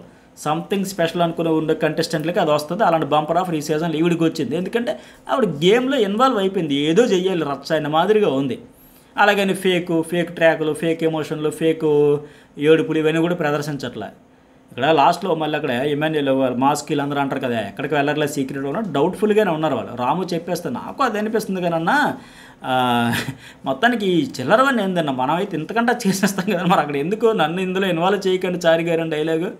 సంథింగ్ స్పెషల్ అనుకుని ఉండే కంటెస్టెంట్లకి అది వస్తుంది. అలాంటి బంపర్ ఆఫర్ ఈ సీజన్లో ఈవిడికి వచ్చింది. ఎందుకంటే ఆవిడ గేమ్లో ఇన్వాల్వ్ అయిపోయింది, ఏదో చెయ్యాలి రచ్చ అయిన మాదిరిగా ఉంది. అలాగని ఫేక్ ట్రాకులు, ఫేక్ ఎమోషన్లు, ఫేక్ ఏడుపులు ఇవన్నీ కూడా ప్రదర్శించట్లే. ఇక్కడ లాస్ట్లో మళ్ళీ అక్కడ ఇమాన్యుయల్ మాస్క్ వీళ్ళందరూ అంటారు కదా ఎక్కడికి వెళ్ళట్లే సీక్రెట్ ఉన్నా డౌట్ఫుల్గానే ఉన్నారు వాళ్ళు. రాము చెప్పేస్తే నాకు అది అనిపిస్తుంది కానీ అన్న మొత్తానికి ఈ చిల్లరవన్నీ ఏందన్న, మనం అయితే ఇంతకంటే చేసేస్తాం కదా, మరి అక్కడ ఎందుకు నన్ను ఇందులో ఇన్వాల్వ్ చేయకండి చారి గారు అని డైలాగు.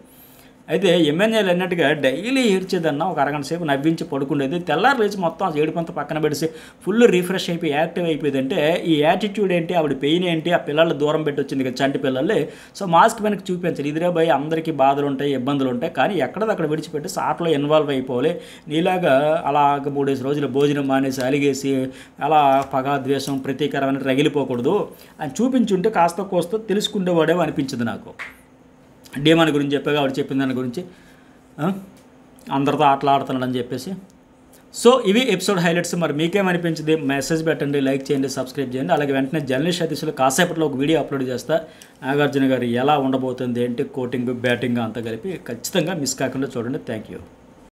అయితే ఇమాన్యుయల్ అన్నట్టుగా డైలీ ఏడ్చేదన్న, ఒక అరగంట సేపు నవ్వించి పడుకునేది, తెల్లారు లేచి మొత్తం ఆ ఏడుపంతా పక్కన పెడిసి ఫుల్ రిఫ్రెష్ అయిపోయి యాక్టివ్ అయిపోయింది. అంటే ఈ యాటిట్యూడ్ ఏంటి, ఆవిడ పెయిన్ ఏంటి, ఆ పిల్లలు దూరం పెట్టి వచ్చింది కదా చంటి పిల్లల్ని. సో మాస్క్ వెనక్కి చూపించాలి, ఇదిరే భయ అందరికీ బాధలు ఉంటాయి, ఇబ్బందులు ఉంటాయి, కానీ ఎక్కడదక్కడ విడిచిపెట్టి ఆటలో ఇన్వాల్వ్ అయిపోవాలి. నీలాగా అలాగ 3 రోజులు భోజనం మానేసి అలిగేసి అలా పగ ద్వేషం ప్రతీకారం రగిలిపోకూడదు అని చూపించుంటే కాస్త కోస్త తెలుసుకునేవాడేమో అనిపించింది నాకు. డేమాన్ గురించి చెప్పాగా ఆవిడ చెప్పిన దాని గురించి అందరితో ఆటలాడుతున్నాడని చెప్పేసి. సో ఇవి ఎపిసోడ్ హైలైట్స్. మరి మీకేమనిపించింది? మెసేజ్ పెట్టండి, లైక్ చేయండి, సబ్స్క్రైబ్ చేయండి. అలాగే వెంటనే జర్నలిస్ట్ సతీష్లో కాసేపట్లో ఒక వీడియో అప్లోడ్ చేస్తా. నాగార్జున గారు ఎలా ఉండబోతుంది ఏంటి, కోటింగ్ బ్యాటింగ్ అంతా కలిపి ఖచ్చితంగా మిస్ కాకుండా చూడండి. Thank you.